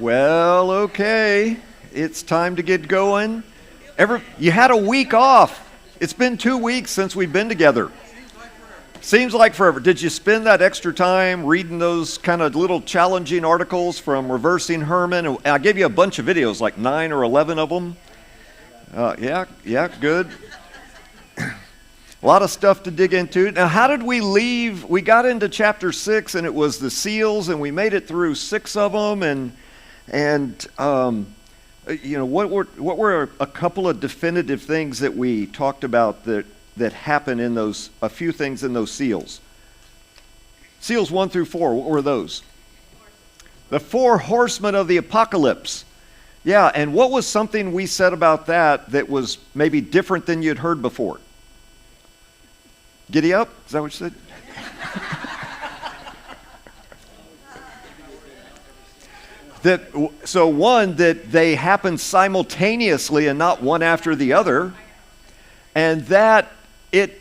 Well, okay. It's time to get going. You had a week off. It's been 2 weeks since we've been together. Seems like forever. Did you spend that extra time reading those kind of little challenging articles from Reversing Herman? And I gave you a bunch of videos, like 9 or 11 of them. Yeah, good. A lot of stuff to dig into. Now, how did we leave? We got into chapter 6, and it was the seals, and we made it through 6 of them. What were a couple of definitive things that we talked about that happen in those, a few things in those seals? Seals 1 through 4, what were those? The 4 horsemen of the apocalypse. Yeah, and what was something we said about that was maybe different than you'd heard before? Giddy up? Is that what you said? That they happen simultaneously and not one after the other, and that it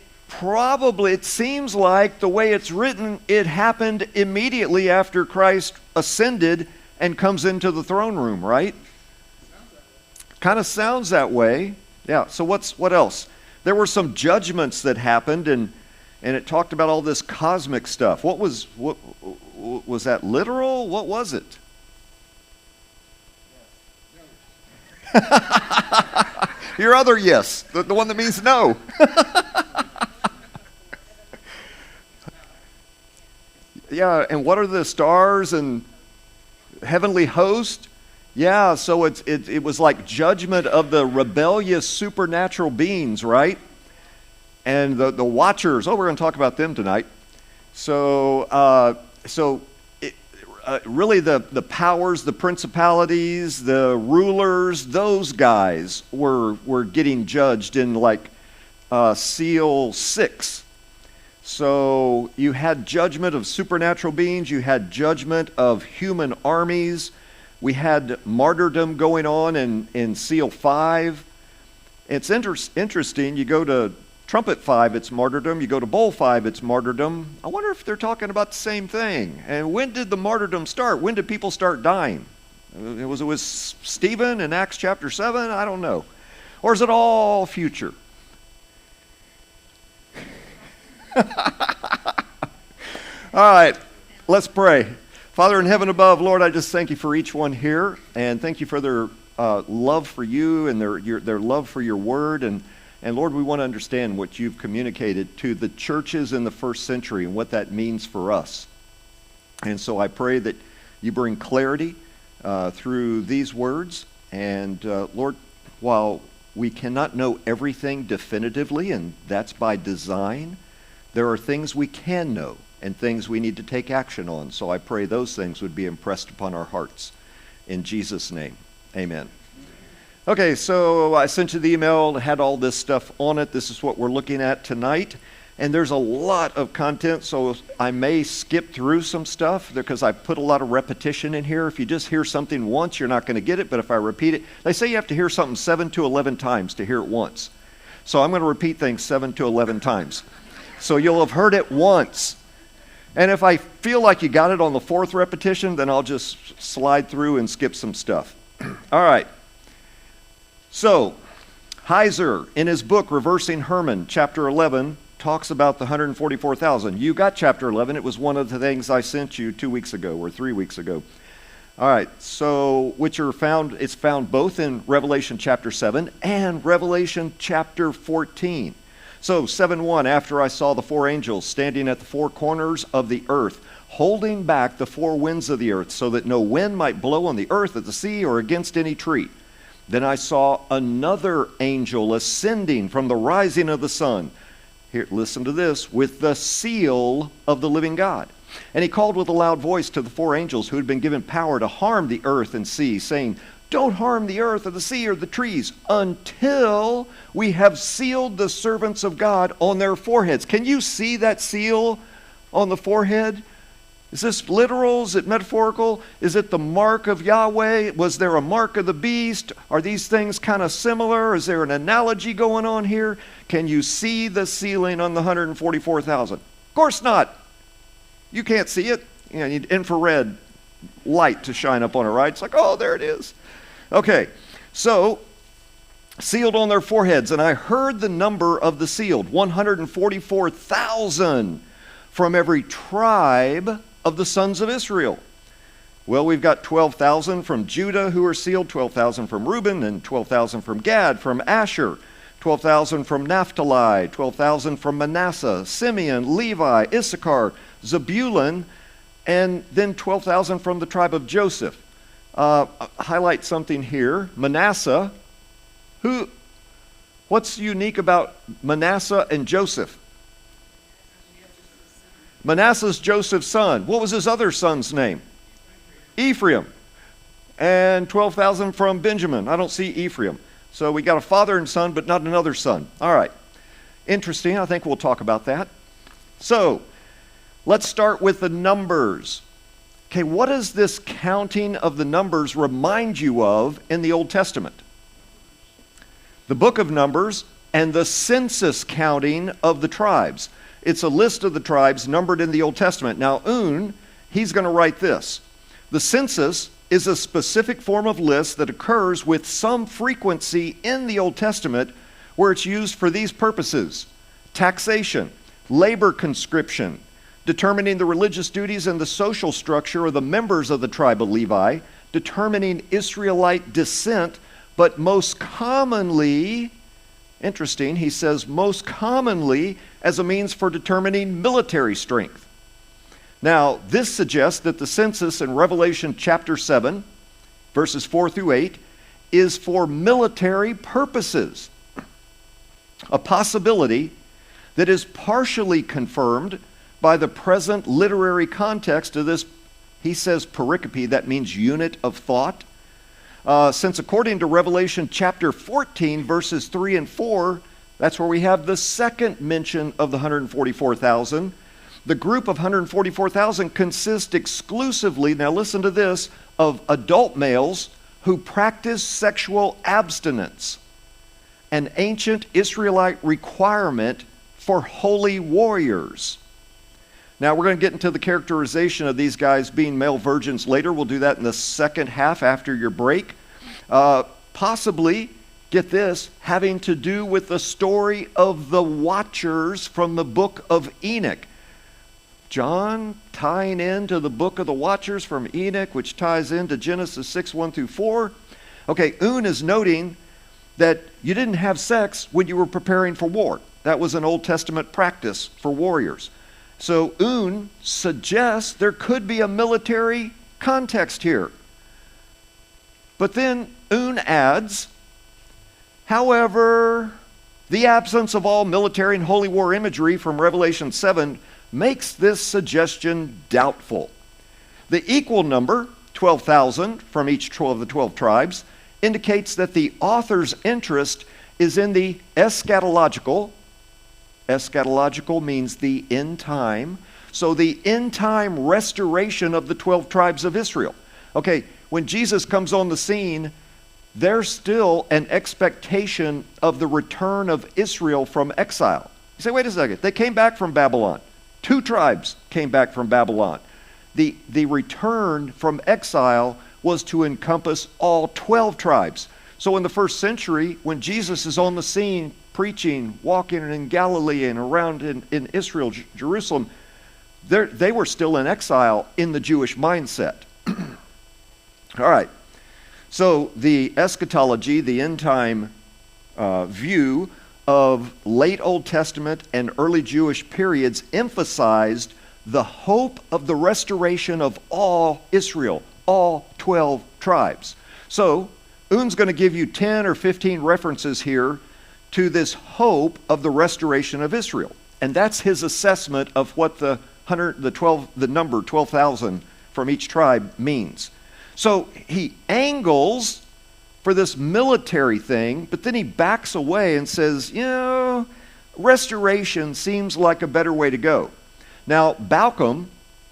seems like the way it's written, it happened immediately after Christ ascended and comes into the throne room, right? Kind of sounds that way. Yeah, so what else? There were some judgments that happened, and it talked about all this cosmic stuff. What was that literal? What was it? Your other yes, the one that means no. Yeah, and what are the stars and heavenly host? Yeah, so it was like judgment of the rebellious supernatural beings, right? And the watchers. Oh, we're going to talk about them tonight. Really the powers, the principalities, the rulers, those guys were getting judged in like seal 6. So you had judgment of supernatural beings, you had judgment of human armies, we had martyrdom going on in seal 5. It's interesting, you go to trumpet 5, it's martyrdom. You go to bowl 5, it's martyrdom. I wonder if they're talking about the same thing. And when did the martyrdom start? When did people start dying? Was it with Stephen in Acts chapter 7? I don't know. Or is it all future? All right, let's pray. Father in heaven above, Lord, I just thank you for each one here, and thank you for their love for you and their love for your word. And Lord, we want to understand what you've communicated to the churches in the first century and what that means for us. And so I pray that you bring clarity through these words. And Lord, while we cannot know everything definitively, and that's by design, there are things we can know and things we need to take action on. So I pray those things would be impressed upon our hearts. In Jesus' name, amen. Okay, so I sent you the email, had all this stuff on it. This is what we're looking at tonight. And there's a lot of content, so I may skip through some stuff because I put a lot of repetition in here. If you just hear something once, you're not going to get it. But if I repeat it, they say you have to hear something 7 to 11 times to hear it once. So I'm going to repeat things 7 to 11 times. So you'll have heard it once. And if I feel like you got it on the 4th repetition, then I'll just slide through and skip some stuff. All right. So, Heiser, in his book, Reversing Herman, chapter 11, talks about the 144,000. You got chapter 11. It was one of the things I sent you 2 weeks ago or 3 weeks ago. All right, so it's found both in Revelation chapter 7 and Revelation chapter 14. So, 7:1, after I saw the 4 angels standing at the 4 corners of the earth, holding back the 4 winds of the earth, so that no wind might blow on the earth, at the sea, or against any tree. Then I saw another angel ascending from the rising of the sun. Here, listen to this, with the seal of the living God. And he called with a loud voice to the 4 angels who had been given power to harm the earth and sea, saying, "Don't harm the earth or the sea or the trees until we have sealed the servants of God on their foreheads." Can you see that seal on the forehead? Is this literal? Is it metaphorical? Is it the mark of Yahweh? Was there a mark of the beast? Are these things kind of similar? Is there an analogy going on here? Can you see the sealing on the 144,000? Of course not. You can't see it. You need infrared light to shine up on it, right? It's like, oh, there it is. Okay, so sealed on their foreheads, and I heard the number of the sealed, 144,000 from every tribe of the sons of Israel. Well, we've got 12,000 from Judah who are sealed, 12,000 from Reuben, and 12,000 from Gad, from Asher, 12,000 from Naphtali, 12,000 from Manasseh, Simeon, Levi, Issachar, Zebulun, and then 12,000 from the tribe of Joseph. Highlight something here. Manasseh, what's unique about Manasseh and Joseph? Manasseh's Joseph's son. What was his other son's name? Ephraim. And 12,000 from Benjamin. I don't see Ephraim. So we got a father and son, but not another son. All right. Interesting. I think we'll talk about that. So let's start with the numbers. Okay, what does this counting of the numbers remind you of in the Old Testament? The book of Numbers and the census counting of the tribes. It's a list of the tribes numbered in the Old Testament. Now, he's going to write this. The census is a specific form of list that occurs with some frequency in the Old Testament where it's used for these purposes: taxation, labor conscription, determining the religious duties and the social structure of the members of the tribe of Levi, determining Israelite descent, but most commonly, interesting, he says most commonly as a means for determining military strength. Now, this suggests that the census in Revelation chapter 7, verses 4 through 8, is for military purposes. A possibility that is partially confirmed by the present literary context of this, he says pericope, that means unit of thought. Since according to Revelation chapter 14, verses 3 and 4, that's where we have the second mention of the 144,000. The group of 144,000 consists exclusively, now listen to this, of adult males who practice sexual abstinence, an ancient Israelite requirement for holy warriors. Now, we're going to get into the characterization of these guys being male virgins later. We'll do that in the second half after your break. Possibly, get this, having to do with the story of the Watchers from the book of Enoch. John tying into the book of the Watchers from Enoch, which ties into Genesis 6, 1 through 4. Okay, is noting that you didn't have sex when you were preparing for war. That was an Old Testament practice for warriors. So suggests there could be a military context here. But then adds, however, the absence of all military and holy war imagery from Revelation 7 makes this suggestion doubtful. The equal number, 12,000 from each of the 12 tribes, indicates that the author's interest is in the eschatological. Eschatological means the end time. So the end time restoration of the 12 tribes of Israel. Okay, when Jesus comes on the scene, there's still an expectation of the return of Israel from exile. You say, wait a second, they came back from Babylon. 2 tribes came back from Babylon. The return from exile was to encompass all 12 tribes. So in the first century, when Jesus is on the scene preaching, walking in Galilee and around in Israel, Jerusalem, they were still in exile in the Jewish mindset. All right. So the eschatology, the end time view of late Old Testament and early Jewish periods emphasized the hope of the restoration of all Israel, all 12 tribes. So Un's going to give you 10 or 15 references here to this hope of the restoration of Israel. And that's his assessment of what the number 12,000 from each tribe means. So he angles for this military thing, but then he backs away and says, restoration seems like a better way to go. Now, Balcom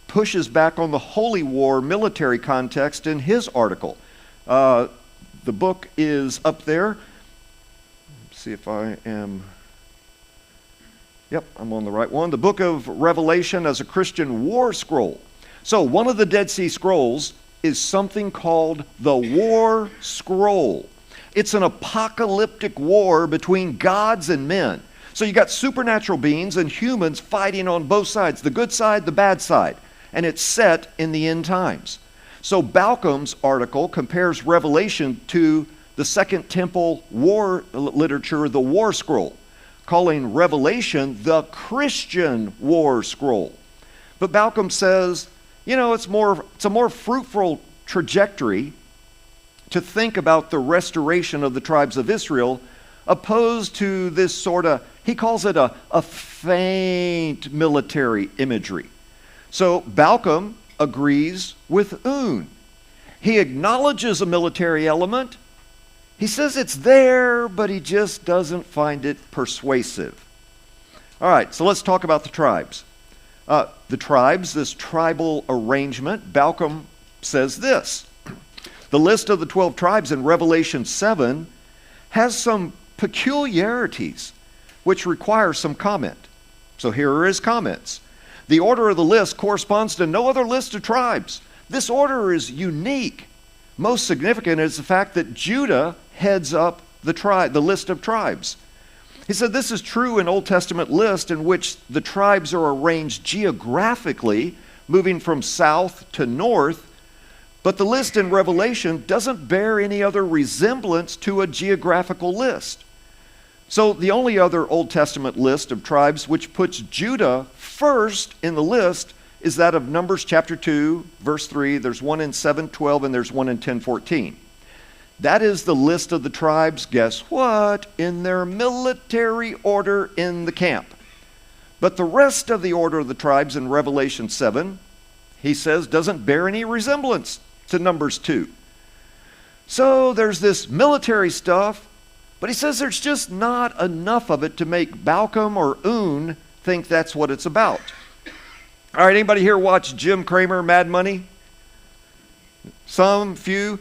pushes back on the holy war military context in his article. The book is up there. Let's see if I am... Yep, I'm on the right one. The book of Revelation as a Christian war scroll. So one of the Dead Sea Scrolls is something called the War Scroll. It's an apocalyptic war between gods and men. So you got supernatural beings and humans fighting on both sides, the good side, the bad side. And it's set in the end times. So Balcom's article compares Revelation to the Second Temple war literature, the War Scroll, calling Revelation the Christian War Scroll. But Balcom says, it's a more fruitful trajectory to think about the restoration of the tribes of Israel, opposed to this sort of, he calls it a faint military imagery. So Balcom agrees with Un. He acknowledges a military element. He says it's there, but he just doesn't find it persuasive. All right, so let's talk about the tribes. The tribes, this tribal arrangement, Balcom says this. The list of the 12 tribes in Revelation 7 has some peculiarities which require some comment. So here are his comments. The order of the list corresponds to no other list of tribes. This order is unique. Most significant is the fact that Judah heads up the list of tribes. He said this is true in Old Testament lists in which the tribes are arranged geographically, moving from south to north, but the list in Revelation doesn't bear any other resemblance to a geographical list. So the only other Old Testament list of tribes which puts Judah first in the list is that of Numbers chapter 2, verse 3. There's one in 7:12 and there's one in 10:14. That is the list of the tribes, guess what? In their military order in the camp. But the rest of the order of the tribes in Revelation 7, he says, doesn't bear any resemblance to Numbers 2. So there's this military stuff, but he says there's just not enough of it to make Balcom or Un think that's what it's about. All right, anybody here watch Jim Cramer, Mad Money? Some few.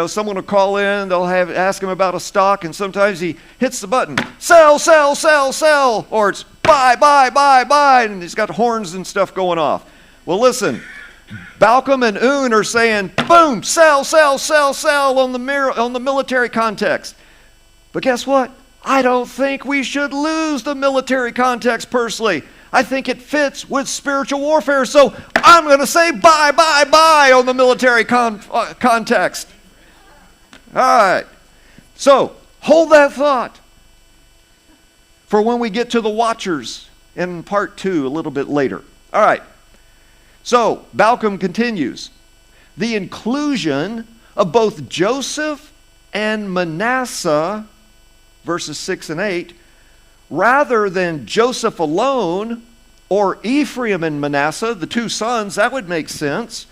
Someone will call in, they'll ask him about a stock, and sometimes he hits the button, sell, sell, sell, sell, or it's buy, buy, buy, buy, and he's got horns and stuff going off. Well, listen, Balcom and Un are saying, boom, sell, sell, sell, sell on the military context. But guess what? I don't think we should lose the military context personally. I think it fits with spiritual warfare, so I'm going to say buy, buy, buy on the military context. All right. So, hold that thought for when we get to the watchers in part 2 a little bit later. All right. So, Balcom continues. The inclusion of both Joseph and Manasseh, verses 6 and 8, rather than Joseph alone or Ephraim and Manasseh, the two sons, that would make sense.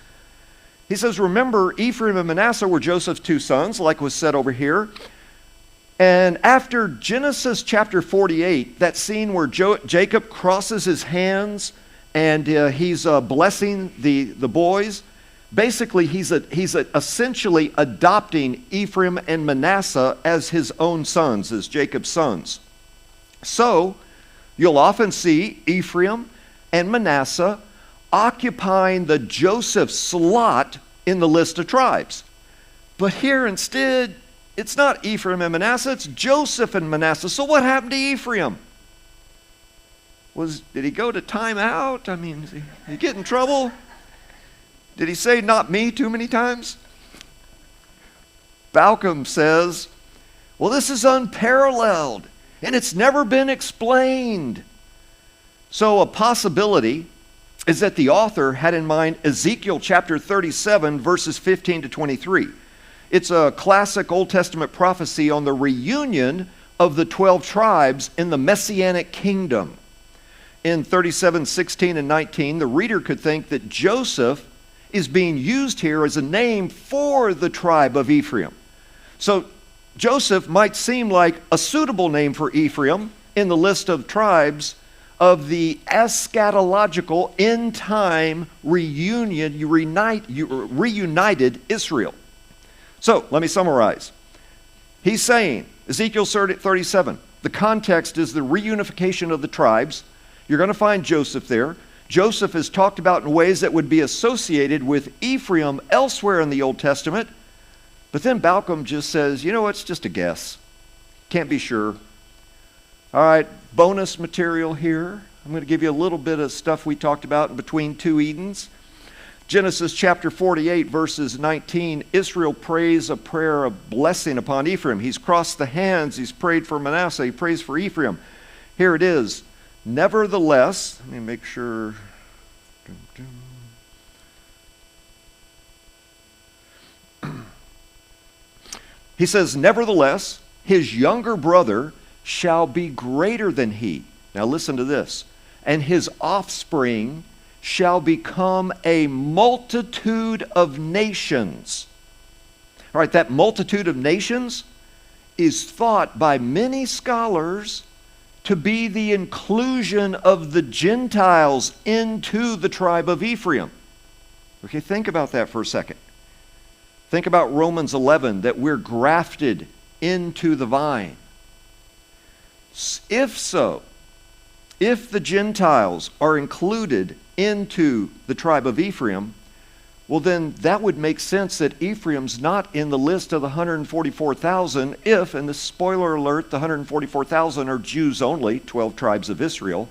He says, remember, Ephraim and Manasseh were Joseph's two sons, like was said over here. And after Genesis chapter 48, that scene where Jacob crosses his hands and he's blessing the boys, basically he's essentially adopting Ephraim and Manasseh as his own sons, as Jacob's sons. So, you'll often see Ephraim and Manasseh occupying the Joseph slot in the list of tribes. But here instead, it's not Ephraim and Manasseh, it's Joseph and Manasseh. So what happened to Ephraim? Did he go to timeout? I mean, did he get in trouble? Did he say not me too many times? Balcom says, well, this is unparalleled and it's never been explained. So a possibility is that the author had in mind Ezekiel chapter 37, verses 15 to 23. It's a classic Old Testament prophecy on the reunion of the 12 tribes in the Messianic kingdom. In 37, 16, and 19, the reader could think that Joseph is being used here as a name for the tribe of Ephraim. So Joseph might seem like a suitable name for Ephraim in the list of tribes of the eschatological end-time reunited Israel. So, let me summarize. He's saying, Ezekiel 37, the context is the reunification of the tribes. You're going to find Joseph there. Joseph is talked about in ways that would be associated with Ephraim elsewhere in the Old Testament. But then Balcom just says, you know, it's just a guess. Can't be sure. All right, bonus material here. I'm going to give you a little bit of stuff we talked about in Between Two Edens. Genesis chapter 48, verses 19, Israel prays a prayer of blessing upon Ephraim. He's crossed the hands. He's prayed for Manasseh. He prays for Ephraim. Here it is. Nevertheless, let me make sure. He says, nevertheless, his younger brother shall be greater than he. Now listen to this. And his offspring shall become a multitude of nations. All right, that multitude of nations is thought by many scholars to be the inclusion of the Gentiles into the tribe of Ephraim. Okay, think about that for a second. Think about Romans 11, that we're grafted into the vine. If so, if the Gentiles are included into the tribe of Ephraim, well then that would make sense that Ephraim's not in the list of the 144,000 if, and the spoiler alert, the 144,000 are Jews only, 12 tribes of Israel.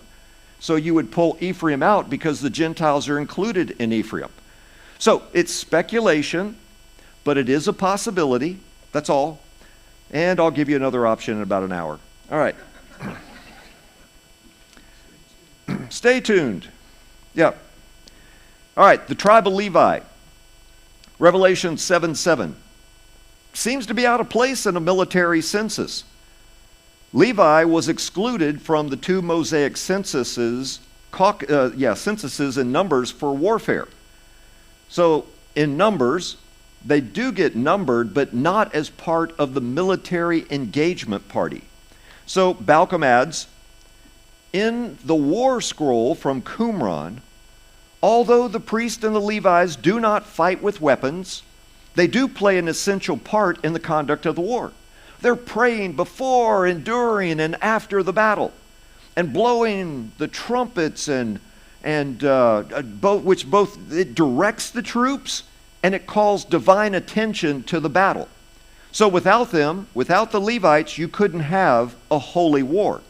So you would pull Ephraim out because the Gentiles are included in Ephraim. So it's speculation, but it is a possibility. That's all. And I'll give you another option in about an hour. All right. Stay tuned. Yeah. All right, the tribe of Levi. Revelation 7:7. Seems to be out of place in a military census. Levi was excluded from the two Mosaic censuses in Numbers for warfare. So in Numbers, they do get numbered, but not as part of the military engagement party. So Balcom adds, in the war scroll from Qumran, although the priests and the Levites do not fight with weapons, they do play an essential part in the conduct of the war. They're praying before and during and after the battle, and blowing the trumpets which both it directs the troops and it calls divine attention to the battle. So without them, without the Levites, you couldn't have a holy war.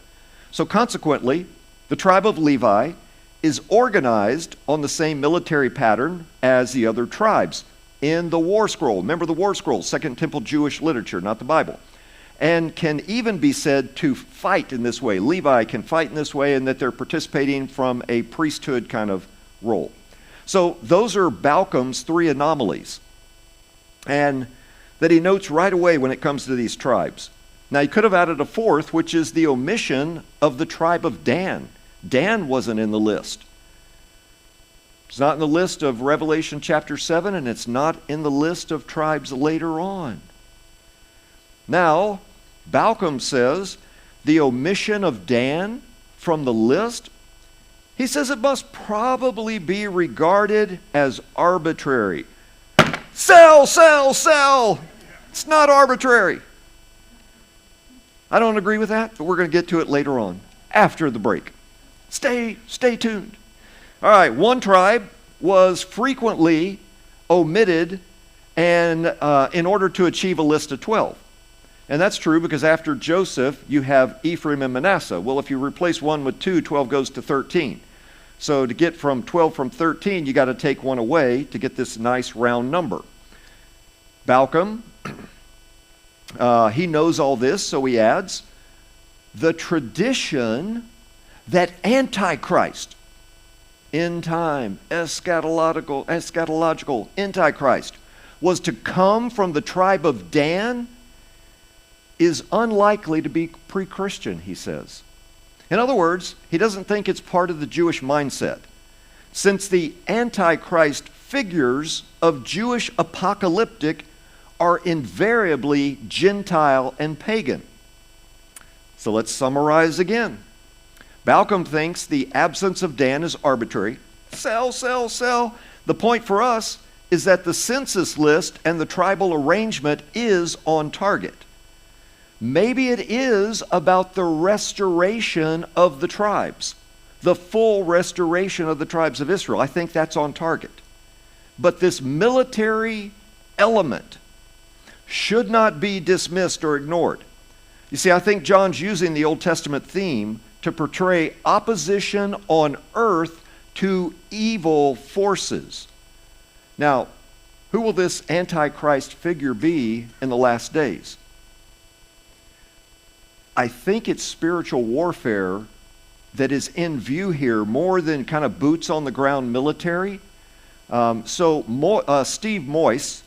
So consequently, the tribe of Levi is organized on the same military pattern as the other tribes in the war scroll. Remember the war scroll, Second Temple Jewish literature, not the Bible. And can even be said to fight in this way. Levi can fight in this way, and that they're participating from a priesthood kind of role. So those are Balcom's three anomalies, and that he notes right away when it comes to these tribes. Now he could have added a fourth, which is the omission of the tribe of Dan. Dan wasn't in the list. It's not in the list of Revelation chapter 7, and it's not in the list of tribes later on. Now, Balcom says the omission of Dan from the list, he says it must probably be regarded as arbitrary. Sell, sell, sell! It's not arbitrary. I don't agree with that, but we're going to get to it later on, after the break. Stay tuned. All right, one tribe was frequently omitted and in order to achieve a list of 12. And that's true because after Joseph, you have Ephraim and Manasseh. Well, if you replace 1 with 2, 12 goes to 13. So to get from 12 from 13, you got to take one away to get this nice round number. Balcom, he knows all this, so he adds, the tradition that Antichrist, end time, eschatological Antichrist, was to come from the tribe of Dan is unlikely to be pre-Christian, he says. In other words, he doesn't think it's part of the Jewish mindset, since the Antichrist figures of Jewish apocalyptic are invariably Gentile and pagan. So let's summarize again. Balcom thinks the absence of Dan is arbitrary. Sell, sell, sell. The point for us is that the census list and the tribal arrangement is on target. Maybe it is about the restoration of the tribes. the full restoration of the tribes of Israel. I think that's on target. But this military element should not be dismissed or ignored. You see, I think John's using the Old Testament theme to portray opposition on earth to evil forces. Now, who will this Antichrist figure be in the last days? I think it's spiritual warfare that is in view here more than kind of boots on the ground military. Steve Moyse,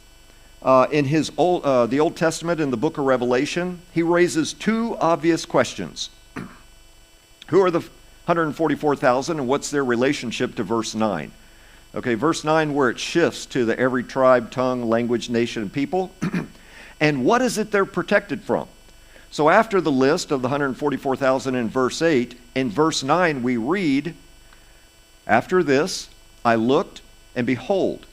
in his the Old Testament in the book of Revelation, he raises two obvious questions. Who are the 144,000 and what's their relationship to verse 9? Okay, verse 9 where it shifts to the every tribe, tongue, language, nation, and people. And what is it they're protected from? So after the list of the 144,000 in verse 8, in verse 9 we read, "After this I looked, and behold,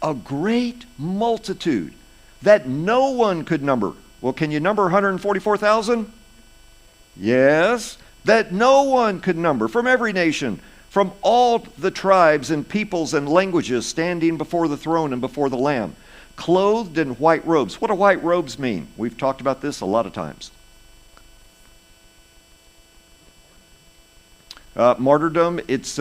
a great multitude that no one could number." Well, can you number 144,000? Yes, that no one could number, from every nation, from all the tribes and peoples and languages, standing before the throne and before the Lamb, clothed in white robes. What do white robes mean? We've talked about this a lot of times. Martyrdom, it's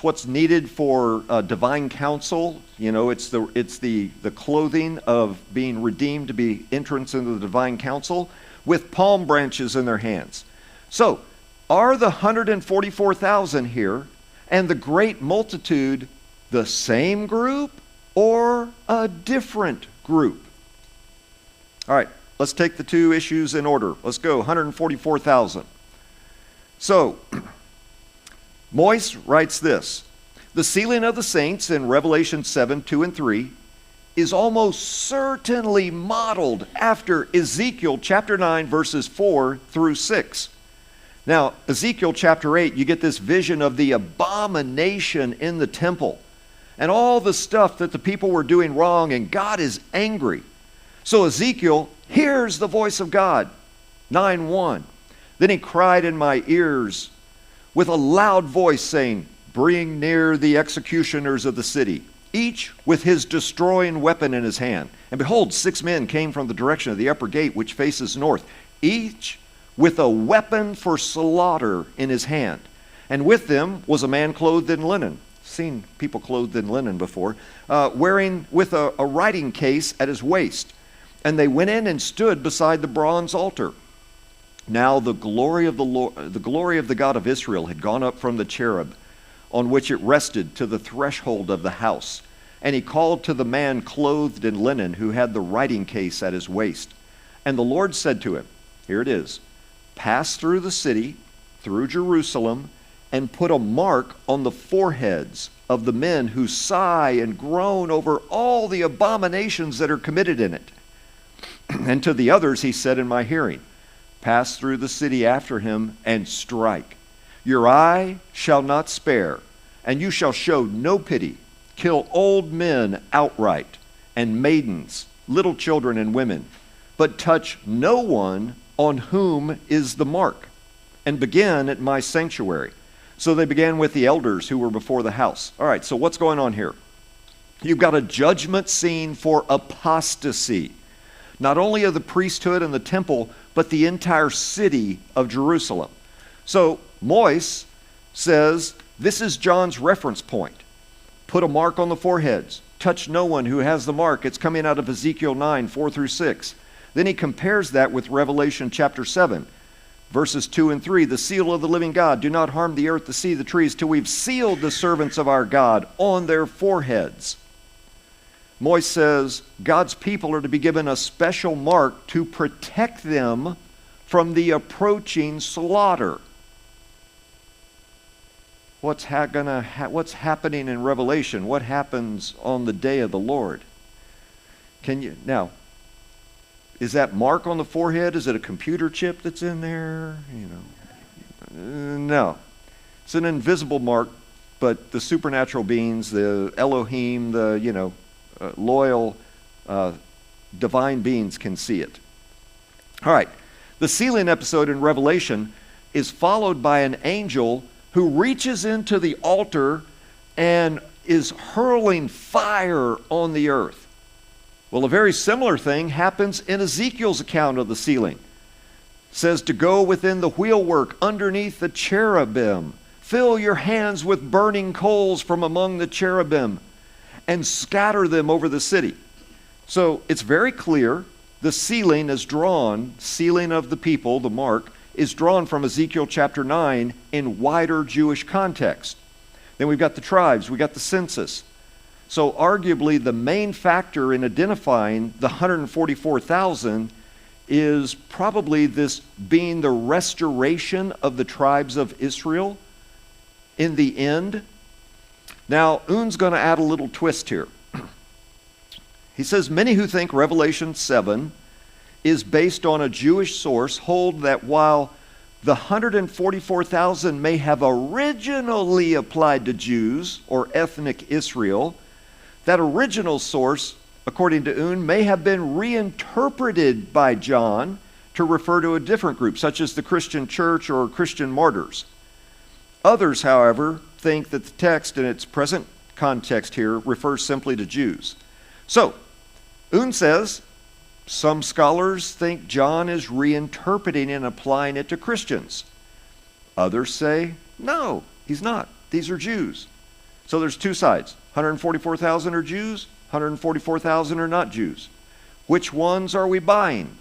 what's needed for divine counsel. You know, it's the clothing of being redeemed to be entrance into the divine counsel with palm branches in their hands. So, are the 144,000 here and the great multitude the same group or a different group? All right, let's take the two issues in order. Let's go, 144,000. So, Moyse writes this: the sealing of the saints in Revelation 7, 2 and 3 is almost certainly modeled after Ezekiel chapter 9, verses 4 through 6. Now, Ezekiel chapter 8, you get this vision of the abomination in the temple and all the stuff that the people were doing wrong, and God is angry. So Ezekiel hears the voice of God, 9:1. Then he cried in my ears with a loud voice, saying, "Bring near the executioners of the city, each with his destroying weapon in his hand. And behold, 6 men came from the direction of the upper gate, which faces north, each with a weapon for slaughter in his hand. And with them was a man clothed in linen." Seen people clothed in linen before, wearing with a writing case at his waist. And they went in and stood beside the bronze altar. Now the glory of the God of Israel had gone up from the cherub on which it rested to the threshold of the house. And he called to the man clothed in linen who had the writing case at his waist. And the Lord said to him, here it is, "Pass through the city, through Jerusalem, and put a mark on the foreheads of the men who sigh and groan over all the abominations that are committed in it." And to the others he said in my hearing, "Pass through the city after him and strike. Your eye shall not spare, and you shall show no pity. Kill old men outright, and maidens, little children and women, but touch no one on whom is the mark, and begin at my sanctuary." So they began with the elders who were before the house. All right, so what's going on here? You've got a judgment scene for apostasy, not only of the priesthood and the temple, but the entire city of Jerusalem. So Moyse says this is John's reference point. Put a mark on the foreheads. Touch no one who has the mark. It's coming out of Ezekiel 9, 4 through 6. Then he compares that with Revelation chapter 7, verses 2 and 3. "The seal of the living God. Do not harm the earth, the sea, the trees, till we've sealed the servants of our God on their foreheads." Moyse says God's people are to be given a special mark to protect them from the approaching slaughter. What's happening in Revelation? What happens on the day of the Lord? Now, is that mark on the forehead? Is it a computer chip that's in there? No. It's an invisible mark, but the supernatural beings, the Elohim, the loyal divine beings can see it. All right, the sealing episode in Revelation is followed by an angel who reaches into the altar and is hurling fire on the earth. Well, a very similar thing happens in Ezekiel's account of the ceiling. It says to go within the wheelwork underneath the cherubim. Fill your hands with burning coals from among the cherubim and scatter them over the city. So it's very clear the ceiling is drawn, ceiling of the people, the mark, is drawn from Ezekiel chapter 9 in wider Jewish context. Then we've got the tribes, we've got the census. So arguably the main factor in identifying the 144,000 is probably this being the restoration of the tribes of Israel in the end. Now, Un's going to add a little twist here. He says, many who think Revelation 7 is based on a Jewish source hold that while the 144,000 may have originally applied to Jews or ethnic Israel, that original source, according to Un, may have been reinterpreted by John to refer to a different group, such as the Christian church or Christian martyrs. Others, however, think that the text in its present context here refers simply to Jews. So, Un says, some scholars think John is reinterpreting and applying it to Christians. Others say, no, he's not. These are Jews. So there's two sides. 144,000 are Jews, 144,000 are not Jews. Which ones are we buying?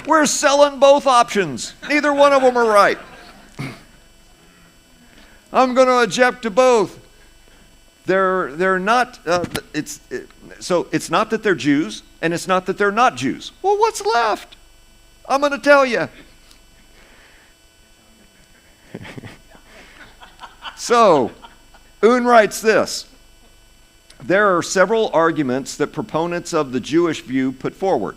We're selling both options. Neither one of them are right. I'm going to object to both. They're not. So it's not that they're Jews, and it's not that they're not Jews. Well, what's left? I'm going to tell you. So, Un writes this. There are several arguments that proponents of the Jewish view put forward.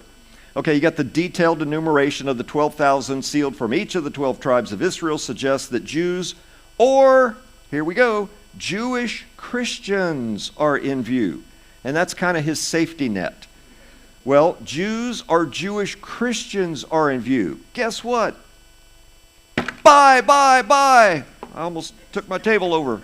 Okay, you got the detailed enumeration of the 12,000 sealed from each of the 12 tribes of Israel suggests that Jews, or, here we go, Jewish Christians are in view. And that's kind of his safety net. Well, Jews or Jewish Christians are in view. Guess what? Bye. I almost took my table over.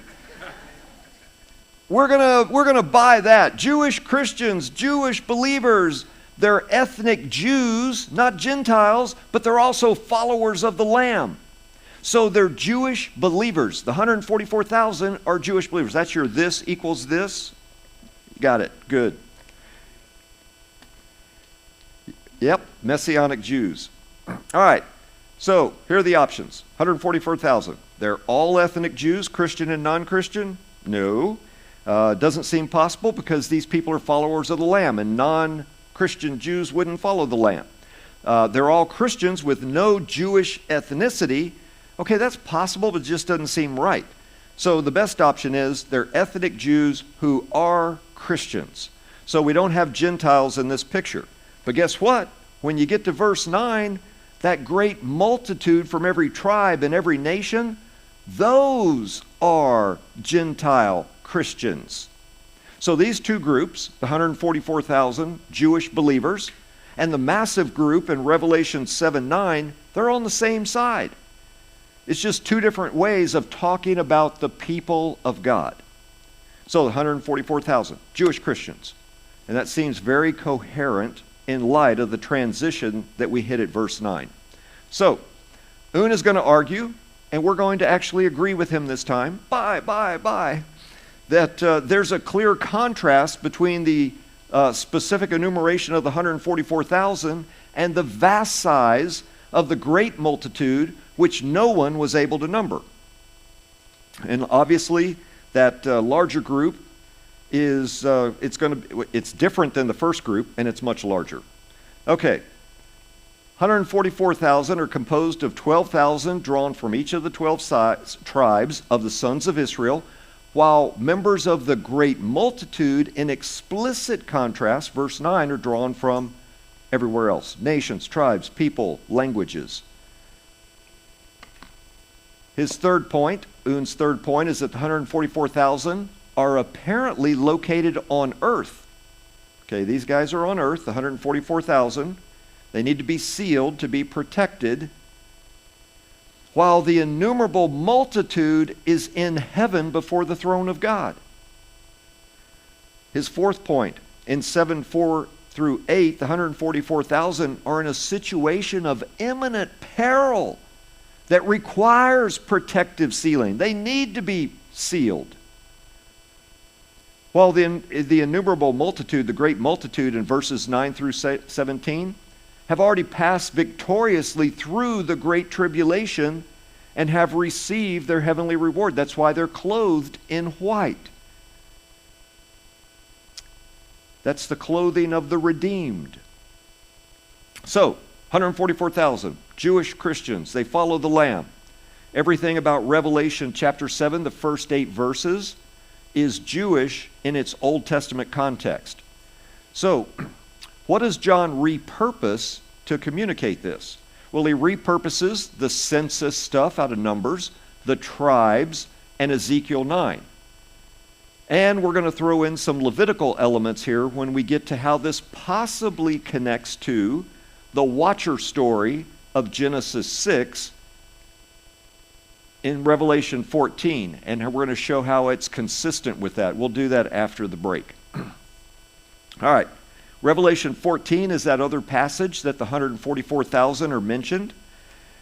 We're gonna buy that. Jewish Christians, Jewish believers, they're ethnic Jews, not Gentiles, but they're also followers of the Lamb. So they're Jewish believers. The 144,000 are Jewish believers. That's your this equals this. Got it. Good. Yep, Messianic Jews. All right. So here are the options. 144,000. They're all ethnic Jews, Christian and non-Christian? No. Doesn't seem possible because these people are followers of the Lamb, and non-Christian Jews wouldn't follow the Lamb. They're all Christians with no Jewish ethnicity. Okay, that's possible, but it just doesn't seem right. So the best option is they're ethnic Jews who are Christians. So we don't have Gentiles in this picture. But guess what? When you get to verse 9, that great multitude from every tribe and every nation, those are Gentile Christians. So these two groups, the 144,000 Jewish believers, and the massive group in Revelation 7:9, they're on the same side. It's just two different ways of talking about the people of God. So the 144,000 Jewish Christians. And that seems very coherent in light of the transition that we hit at verse 9. So, Un is going to argue, and we're going to actually agree with him this time, that there's a clear contrast between the specific enumeration of the 144,000 and the vast size of the great multitude which no one was able to number. And obviously, that larger group is it's different than the first group, and it's much larger. Okay, 144,000 are composed of 12,000 drawn from each of the 12 tribes of the sons of Israel, while members of the great multitude, in explicit contrast, verse 9, are drawn from everywhere else: nations, tribes, people, languages. His third point, Un's third point, is that the 144,000 are apparently located on earth. Okay, these guys are on earth, the 144,000. They need to be sealed to be protected. while the innumerable multitude is in heaven before the throne of God. His fourth point, in 7:4 through 8, the 144,000 are in a situation of imminent peril that requires protective sealing. They need to be sealed. While the innumerable multitude, the great multitude in verses 9 through 17, have already passed victoriously through the great tribulation and have received their heavenly reward. That's why they're clothed in white. That's the clothing of the redeemed. So, 144,000 Jewish Christians, they follow the Lamb. Everything about Revelation chapter 7, the first 8 verses, is Jewish in its Old Testament context. So, what does John repurpose to communicate this? Well, he repurposes the census stuff out of Numbers, the tribes, and Ezekiel 9. And we're going to throw in some Levitical elements here when we get to how this possibly connects to the Watcher story of Genesis 6 in Revelation 14. And we're going to show how it's consistent with that. We'll do that after the break. All right. Revelation 14 is that other passage that the 144,000 are mentioned.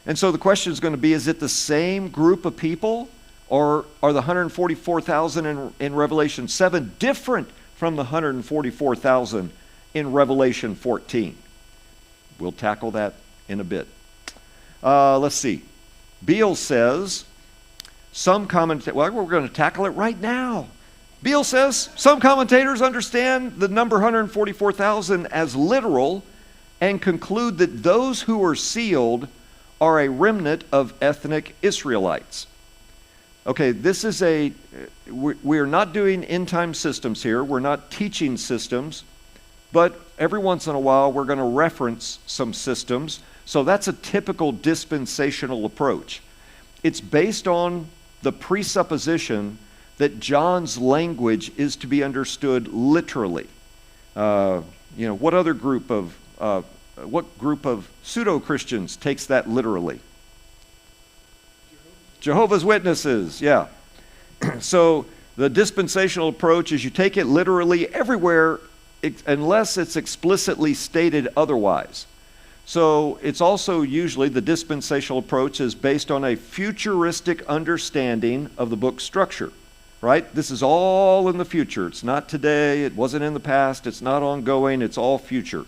And so the question is going to be, is it the same group of people? Or are the 144,000 in Revelation 7 different from the 144,000 in Revelation 14? We'll tackle that in a bit. Let's see. Beale says, we're going to tackle it right now. Beale says, some commentators understand the number 144,000 as literal and conclude that those who are sealed are a remnant of ethnic Israelites. Okay, this is we're not doing end-time systems here. We're not teaching systems. But every once in a while, we're going to reference some systems. So that's a typical dispensational approach. It's based on the presupposition that John's language is to be understood literally. What group of pseudo-Christians takes that literally? Jehovah's Witnesses, yeah. So the dispensational approach is you take it literally everywhere unless it's explicitly stated otherwise. So it's also usually the dispensational approach is based on a futuristic understanding of the book structure, right? This is all in the future. It's not today, it wasn't in the past, it's not ongoing, it's all future.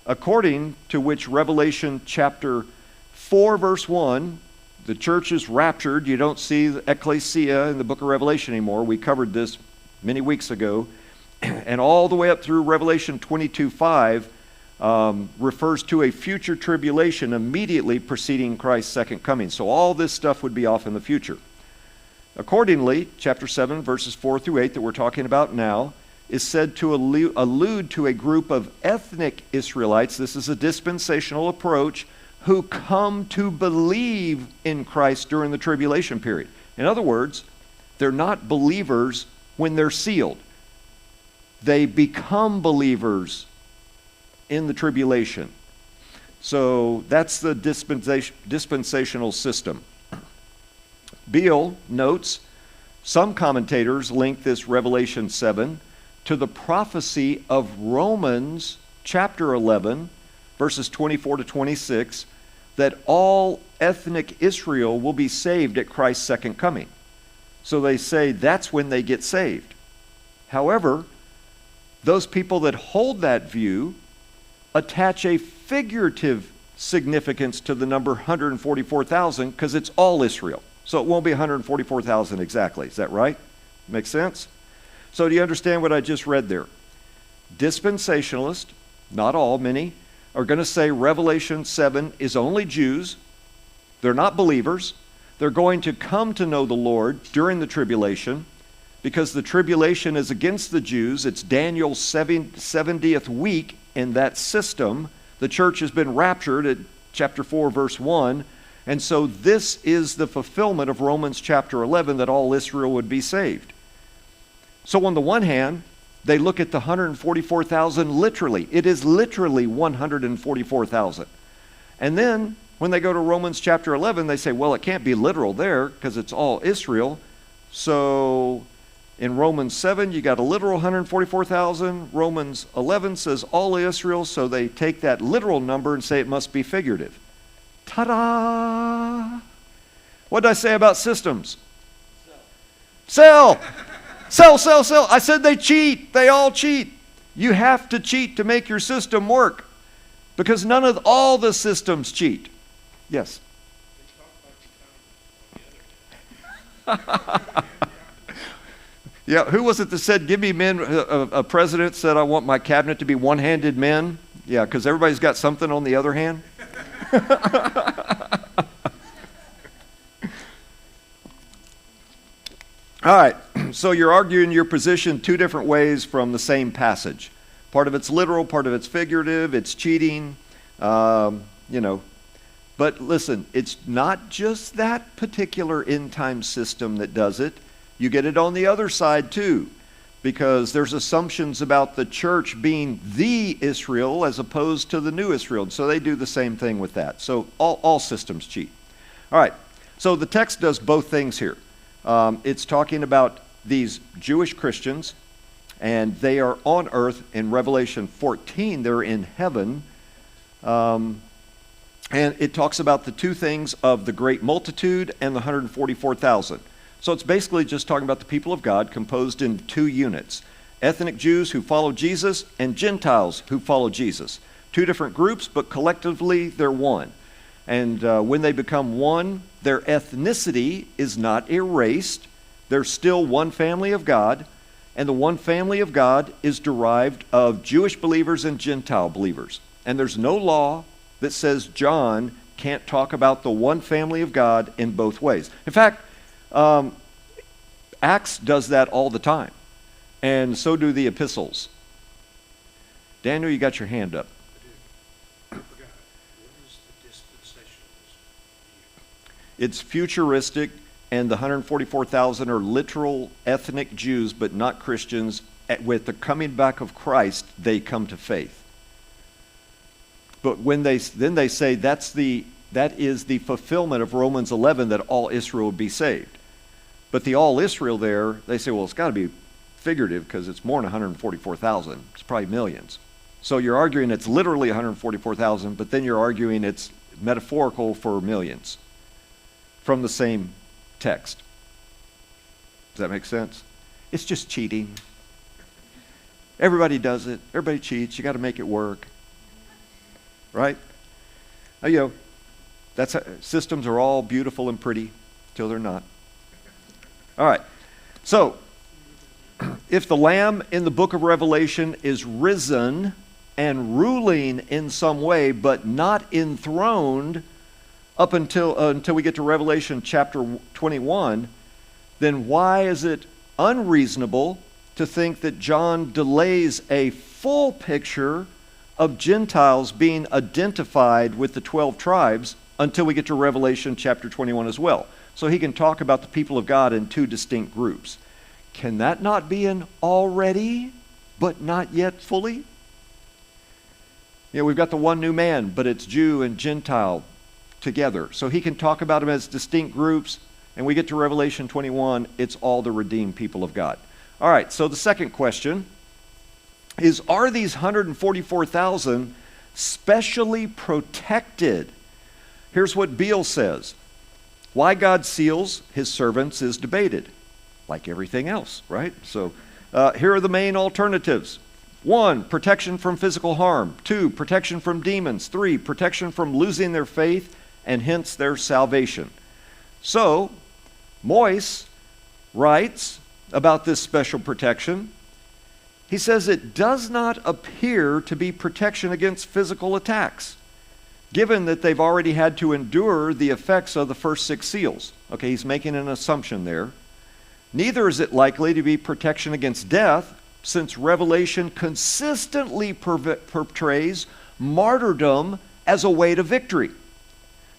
According to which Revelation chapter 4 verse 1, the church is raptured. You don't see the ecclesia in the book of Revelation anymore. We covered this many weeks ago. And all the way up through Revelation 22:5 refers to a future tribulation immediately preceding Christ's second coming. So all this stuff would be off in the future. Accordingly, chapter 7, verses 4 through 8 that we're talking about now is said to allude to a group of ethnic Israelites. This is a dispensational approach, who come to believe in Christ during the tribulation period. In other words, they're not believers when they're sealed. They become believers in the tribulation. So that's the dispensational system. Beale notes, some commentators link this Revelation 7 to the prophecy of Romans chapter 11, verses 24 to 26, that all ethnic Israel will be saved at Christ's second coming. So they say that's when they get saved. However, those people that hold that view attach a figurative significance to the number 144,000 because it's all Israel. So it won't be 144,000 exactly. Is that right? Makes sense? So do you understand what I just read there? Dispensationalists, not all, many, are going to say Revelation 7 is only Jews. They're not believers. They're going to come to know the Lord during the tribulation because the tribulation is against the Jews. It's Daniel's 70th week in that system. The church has been raptured at chapter 4, verse 1. And so this is the fulfillment of Romans chapter 11 that all Israel would be saved. So on the one hand, they look at the 144,000 literally. It is literally 144,000. And then When they go to Romans chapter 11, they say, well, it can't be literal there because it's all Israel. So in Romans 7, you got a literal 144,000. Romans 11 says all Israel, so they take that literal number and say it must be figurative. Ta-da! What did I say about systems? Sell! Sell, sell, sell. I said they cheat. They all cheat. You have to cheat to make your system work because all the systems cheat. Yes? Yeah, who was it that said, give me men, a president said, I want my cabinet to be one-handed men? Yeah, because everybody's got something on the other hand. All right, so you're arguing your position two different ways from the same passage. Part of it's literal, part of it's figurative, it's cheating, But listen, it's not just that particular end-time system that does it. You get it on the other side too, because there's assumptions about the church being the Israel as opposed to the new Israel. So they do the same thing with that. So all systems cheat. All right, so the text does both things here. It's talking about these Jewish Christians, and they are on earth. In Revelation 14, they're in heaven. And it talks about the two things of the great multitude and the 144,000. So it's basically just talking about the people of God composed in two units. Ethnic Jews who follow Jesus and Gentiles who follow Jesus. Two different groups, but collectively they're one. And when they become one, their ethnicity is not erased. They're still one family of God. And the one family of God is derived of Jewish believers and Gentile believers. And there's no law that says John can't talk about the one family of God in both ways. In fact, Acts does that all the time. And so do the epistles. Daniel, you got your hand up. I forgot. What is the dispensation of this? It's futuristic, and the 144,000 are literal ethnic Jews, but not Christians. With the coming back of Christ, they come to faith. But when they say that is the fulfillment of Romans 11, that all Israel would be saved. But the all Israel there, they say, well, it's got to be figurative because it's more than 144,000. It's probably millions. So you're arguing it's literally 144,000, but then you're arguing it's metaphorical for millions from the same text. Does that make sense? It's just cheating. Everybody does it. Everybody cheats. You got to make it work. Right? Systems are all beautiful and pretty till they're not. All right. So, if the Lamb in the book of Revelation is risen and ruling in some way, but not enthroned up until we get to Revelation chapter 21, then why is it unreasonable to think that John delays a full picture of Gentiles being identified with the 12 tribes until we get to Revelation chapter 21 as well? So he can talk about the people of God in two distinct groups. Can that not be an already, but not yet fully? We've got the one new man, but it's Jew and Gentile together. So he can talk about them as distinct groups, and we get to Revelation 21, it's all the redeemed people of God. All right, so the second question is, are these 144,000 specially protected? Here's what Beale says. Why God seals his servants is debated, like everything else, right? So here are the main alternatives. 1, protection from physical harm. 2, protection from demons. 3, protection from losing their faith and hence their salvation. So, Moyse writes about this special protection. He says it does not appear to be protection against physical attacks, given that they've already had to endure the effects of the first 6 seals. Okay, he's making an assumption there. Neither is it likely to be protection against death, since Revelation consistently portrays martyrdom as a way to victory.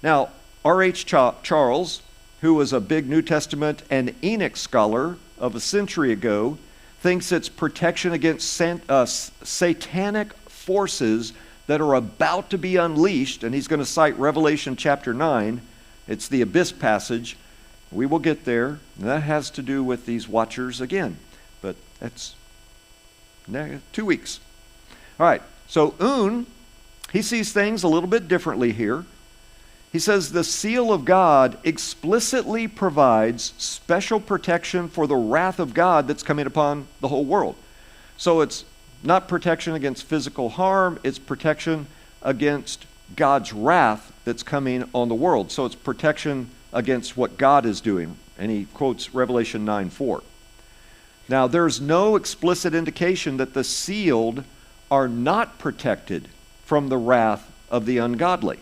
Now, R.H. Charles, who was a big New Testament and Enoch scholar of a century ago, thinks it's protection against satanic forces that are about to be unleashed, and he's going to cite Revelation chapter 9. It's the abyss passage. We will get there. And that has to do with these watchers again. But that's 2 weeks. All right, so Un, he sees things a little bit differently here. He says the seal of God explicitly provides special protection for the wrath of God that's coming upon the whole world. So it's not protection against physical harm, it's protection against God's wrath that's coming on the world. So it's protection against what God is doing. And he quotes Revelation 9:4. Now, there's no explicit indication that the sealed are not protected from the wrath of the ungodly.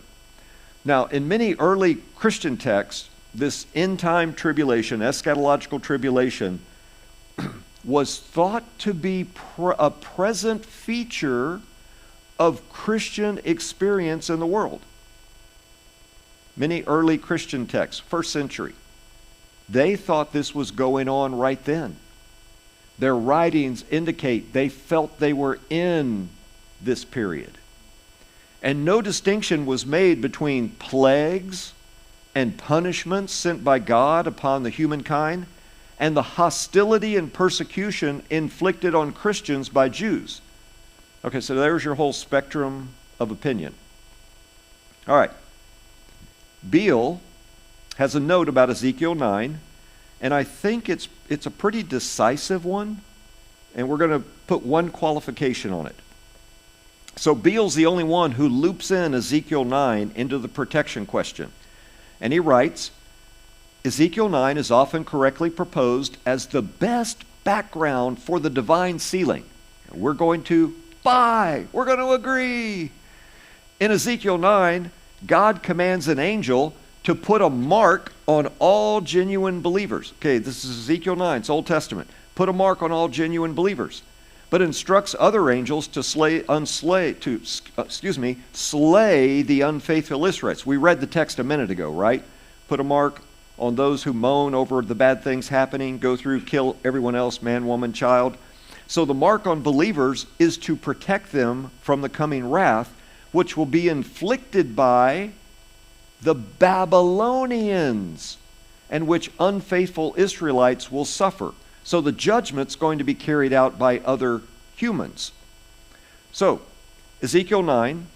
Now, in many early Christian texts, this end-time tribulation, eschatological tribulation, was thought to be a present feature of Christian experience in the world. Many early Christian texts, first century, they thought this was going on right then. Their writings indicate they felt they were in this period. And no distinction was made between plagues and punishments sent by God upon the humankind and the hostility and persecution inflicted on Christians by Jews. Okay, so there's your whole spectrum of opinion. All right. Beale has a note about Ezekiel 9, and I think it's a pretty decisive one, and we're going to put one qualification on it. So Beale's the only one who loops in Ezekiel 9 into the protection question. And he writes, Ezekiel 9 is often correctly proposed as the best background for the divine sealing. We're going to agree. In Ezekiel 9, God commands an angel to put a mark on all genuine believers. Okay, this is Ezekiel 9, it's Old Testament. Put a mark on all genuine believers. But instructs other angels to slay the unfaithful Israelites. We read the text a minute ago, right? Put a mark on those who moan over the bad things happening, go through, kill everyone else, man, woman, child. So the mark on believers is to protect them from the coming wrath, which will be inflicted by the Babylonians, and which unfaithful Israelites will suffer. So the judgment's going to be carried out by other humans. So, Ezekiel 9,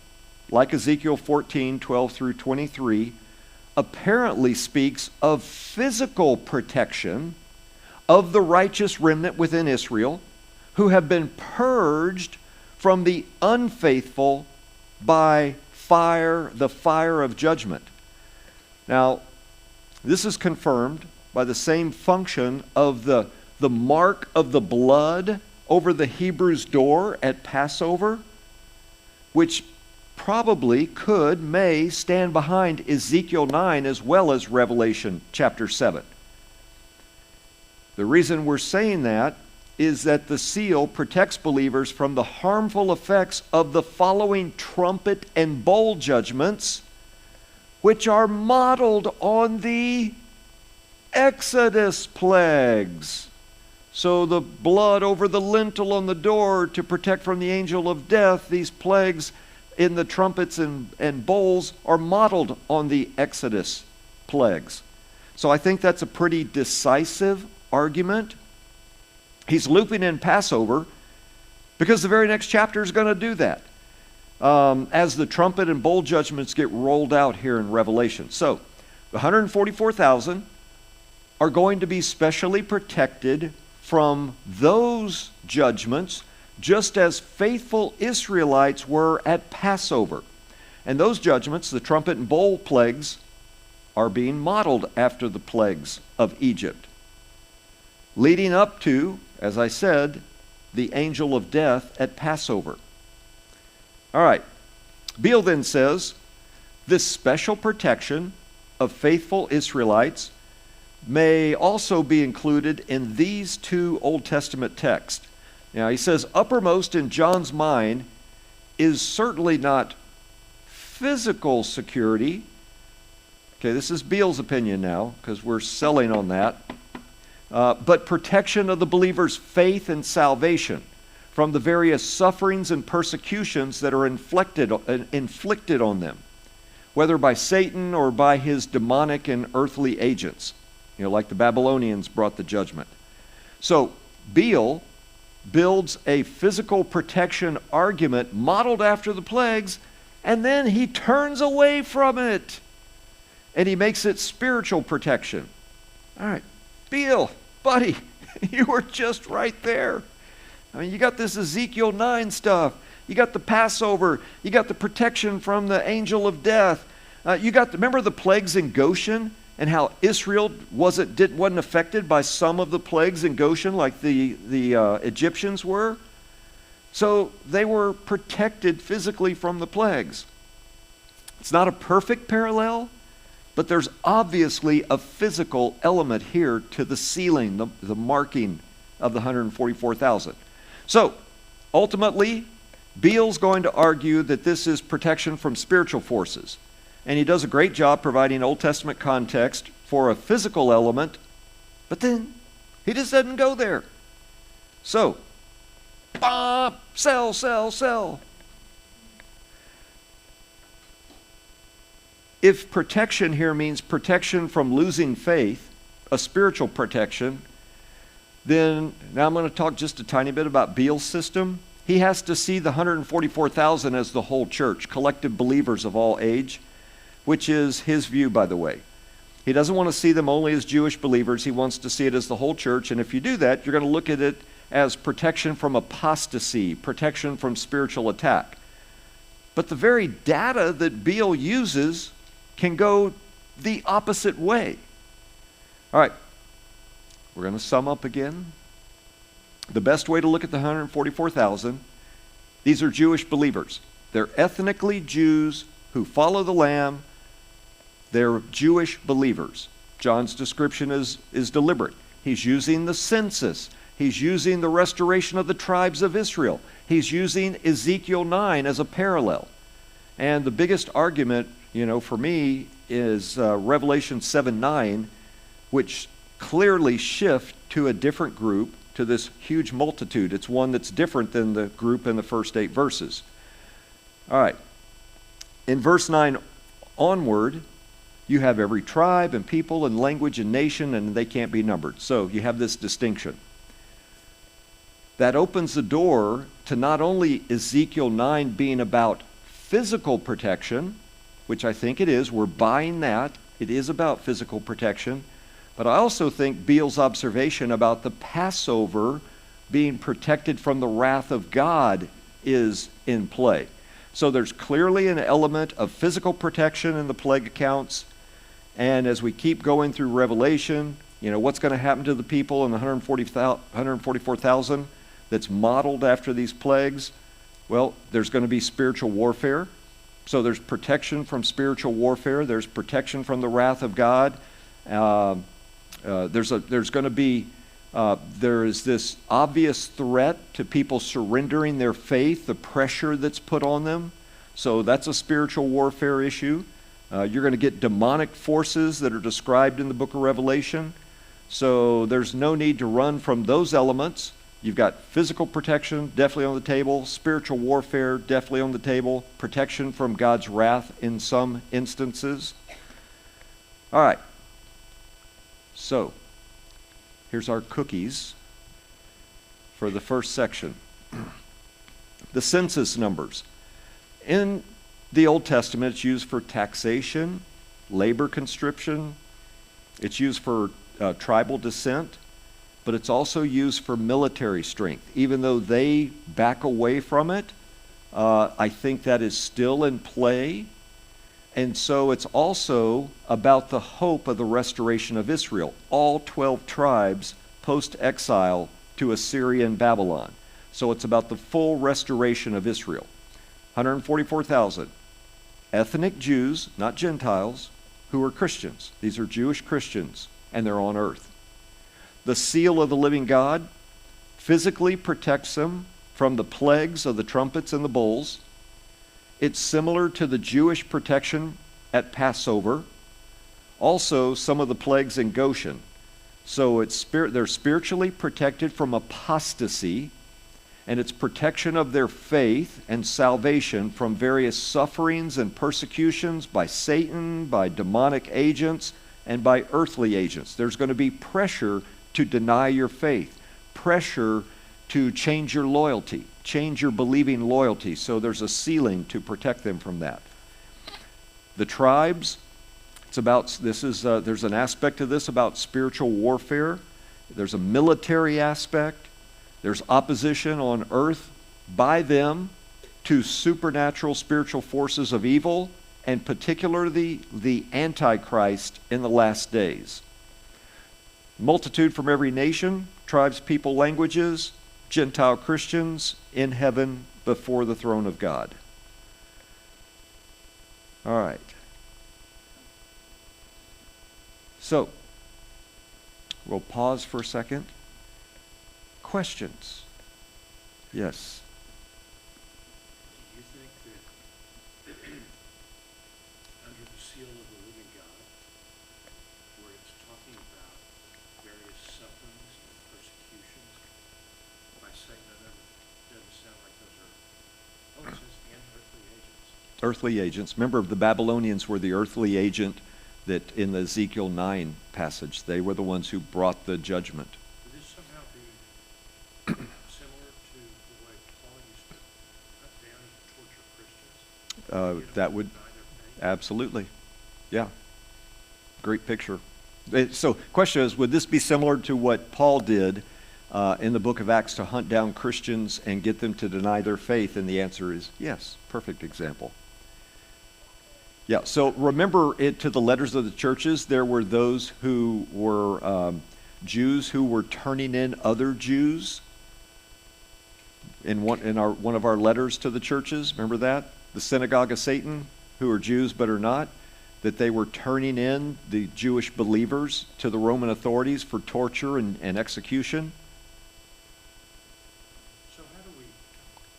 like Ezekiel 14, 12 through 23, apparently speaks of physical protection of the righteous remnant within Israel who have been purged from the unfaithful by fire, the fire of judgment. Now, this is confirmed by the same function of the mark of the blood over the Hebrews' door at Passover, which probably may stand behind Ezekiel 9 as well as Revelation chapter 7. The reason we're saying that is that the seal protects believers from the harmful effects of the following trumpet and bowl judgments, which are modeled on the Exodus plagues. So the blood over the lintel on the door to protect from the angel of death, these plagues in the trumpets and bowls are modeled on the Exodus plagues. So I think that's a pretty decisive argument. He's looping in Passover because the very next chapter is going to do that as the trumpet and bowl judgments get rolled out here in Revelation. So the 144,000 are going to be specially protected from those judgments, just as faithful Israelites were at Passover. And those judgments, the trumpet and bowl plagues, are being modeled after the plagues of Egypt, leading up to, as I said, the angel of death at Passover. All right. Beale then says, this special protection of faithful Israelites may also be included in these two Old Testament texts. Now, he says, uppermost in John's mind is certainly not physical security. Okay, this is Beale's opinion now, because we're selling on that. But protection of the believer's faith and salvation from the various sufferings and persecutions that are inflicted on them, whether by Satan or by his demonic and earthly agents, like the Babylonians brought the judgment. So Beale builds a physical protection argument modeled after the plagues, and then he turns away from it, and he makes it spiritual protection. All right, Beale, buddy, you were just right there. I mean, you got this Ezekiel 9 stuff. You got the Passover. You got the protection from the angel of death. Remember the plagues in Goshen and how Israel wasn't affected by some of the plagues in Goshen like the Egyptians were? So they were protected physically from the plagues. It's not a perfect parallel, but there's obviously a physical element here to the sealing, the marking of the 144,000. So ultimately, Beale's going to argue that this is protection from spiritual forces. And he does a great job providing Old Testament context for a physical element, but then he just doesn't go there. So, sell. If protection here means protection from losing faith, a spiritual protection, then now I'm going to talk just a tiny bit about Beale's system. He has to see the 144,000 as the whole church, collective believers of all age, which is his view, by the way. He doesn't want to see them only as Jewish believers. He wants to see it as the whole church. And if you do that, you're going to look at it as protection from apostasy, protection from spiritual attack. But the very data that Beale uses can go the opposite way. All right, we're going to sum up again. The best way to look at the 144,000, these are Jewish believers. They're ethnically Jews who follow the Lamb. They're Jewish believers. John's description is deliberate. He's using the census. He's using the restoration of the tribes of Israel. He's using Ezekiel 9 as a parallel. And the biggest argument, for me is Revelation 7:9, which clearly shift to a different group, to this huge multitude. It's one that's different than the group in the first 8 verses. All right. In verse 9 onward, you have every tribe and people and language and nation, and they can't be numbered. So you have this distinction. That opens the door to not only Ezekiel 9 being about physical protection, which I think it is. We're buying that. It is about physical protection. But I also think Beale's observation about the Passover being protected from the wrath of God is in play. So there's clearly an element of physical protection in the plague accounts. And as we keep going through Revelation, what's going to happen to the people in the 144,000 that's modeled after these plagues? Well, there's going to be spiritual warfare. So there's protection from spiritual warfare. There's protection from the wrath of God. There is this obvious threat to people surrendering their faith, the pressure that's put on them. So that's a spiritual warfare issue. You're going to get demonic forces that are described in the book of Revelation. So there's no need to run from those elements. You've got physical protection, definitely on the table. Spiritual warfare, definitely on the table. Protection from God's wrath in some instances. All right. So, here's our cookies for the first section. The census numbers. In the Old Testament, it's used for taxation, labor conscription. It's used for tribal descent. But it's also used for military strength. Even though they back away from it, I think that is still in play. And so it's also about the hope of the restoration of Israel. All 12 tribes post-exile to Assyria and Babylon. So it's about the full restoration of Israel. 144,000 ethnic Jews, not Gentiles, who are Christians. These are Jewish Christians, and they're on earth. The seal of the living God physically protects them from the plagues of the trumpets and the bowls. It's similar to the Jewish protection at Passover. Also, some of the plagues in Goshen. So they're spiritually protected from apostasy. and it's protection of their faith and salvation from various sufferings and persecutions by Satan, by demonic agents, and by earthly agents. There's going to be pressure to deny your faith, pressure to change your loyalty, change your believing loyalty. So there's a sealing to protect them from that. The tribes, there's an aspect of this about spiritual warfare. There's a military aspect. There's opposition on earth by them to supernatural spiritual forces of evil, and particularly the Antichrist in the last days. Multitude from every nation, tribes, people, languages, Gentile Christians in heaven before the throne of God. All right. So, we'll pause for a second. Questions? Yes. Do you think that under the seal of the living God, where it's talking about various sufferings and persecutions by Satan, that doesn't sound like those are, it says and earthly agents. Earthly agents. Remember, the Babylonians were the earthly agent that in the Ezekiel 9 passage, they were the ones who brought the judgment. Would this somehow be similar to the way Paul used to cut down and torture Christians? That would, Deny their faith? absolutely. Yeah. Great picture. So, question is, would this be similar to what Paul did in the book of Acts to hunt down Christians and get them to deny their faith? And the answer is yes. Perfect example. Yeah, so remember it to the letters of the churches, there were those who were Jews who were turning in other Jews in one of our letters to the churches. Remember that? The synagogue of Satan, who are Jews but are not, that they were turning in the Jewish believers to the Roman authorities for torture and execution. So how do we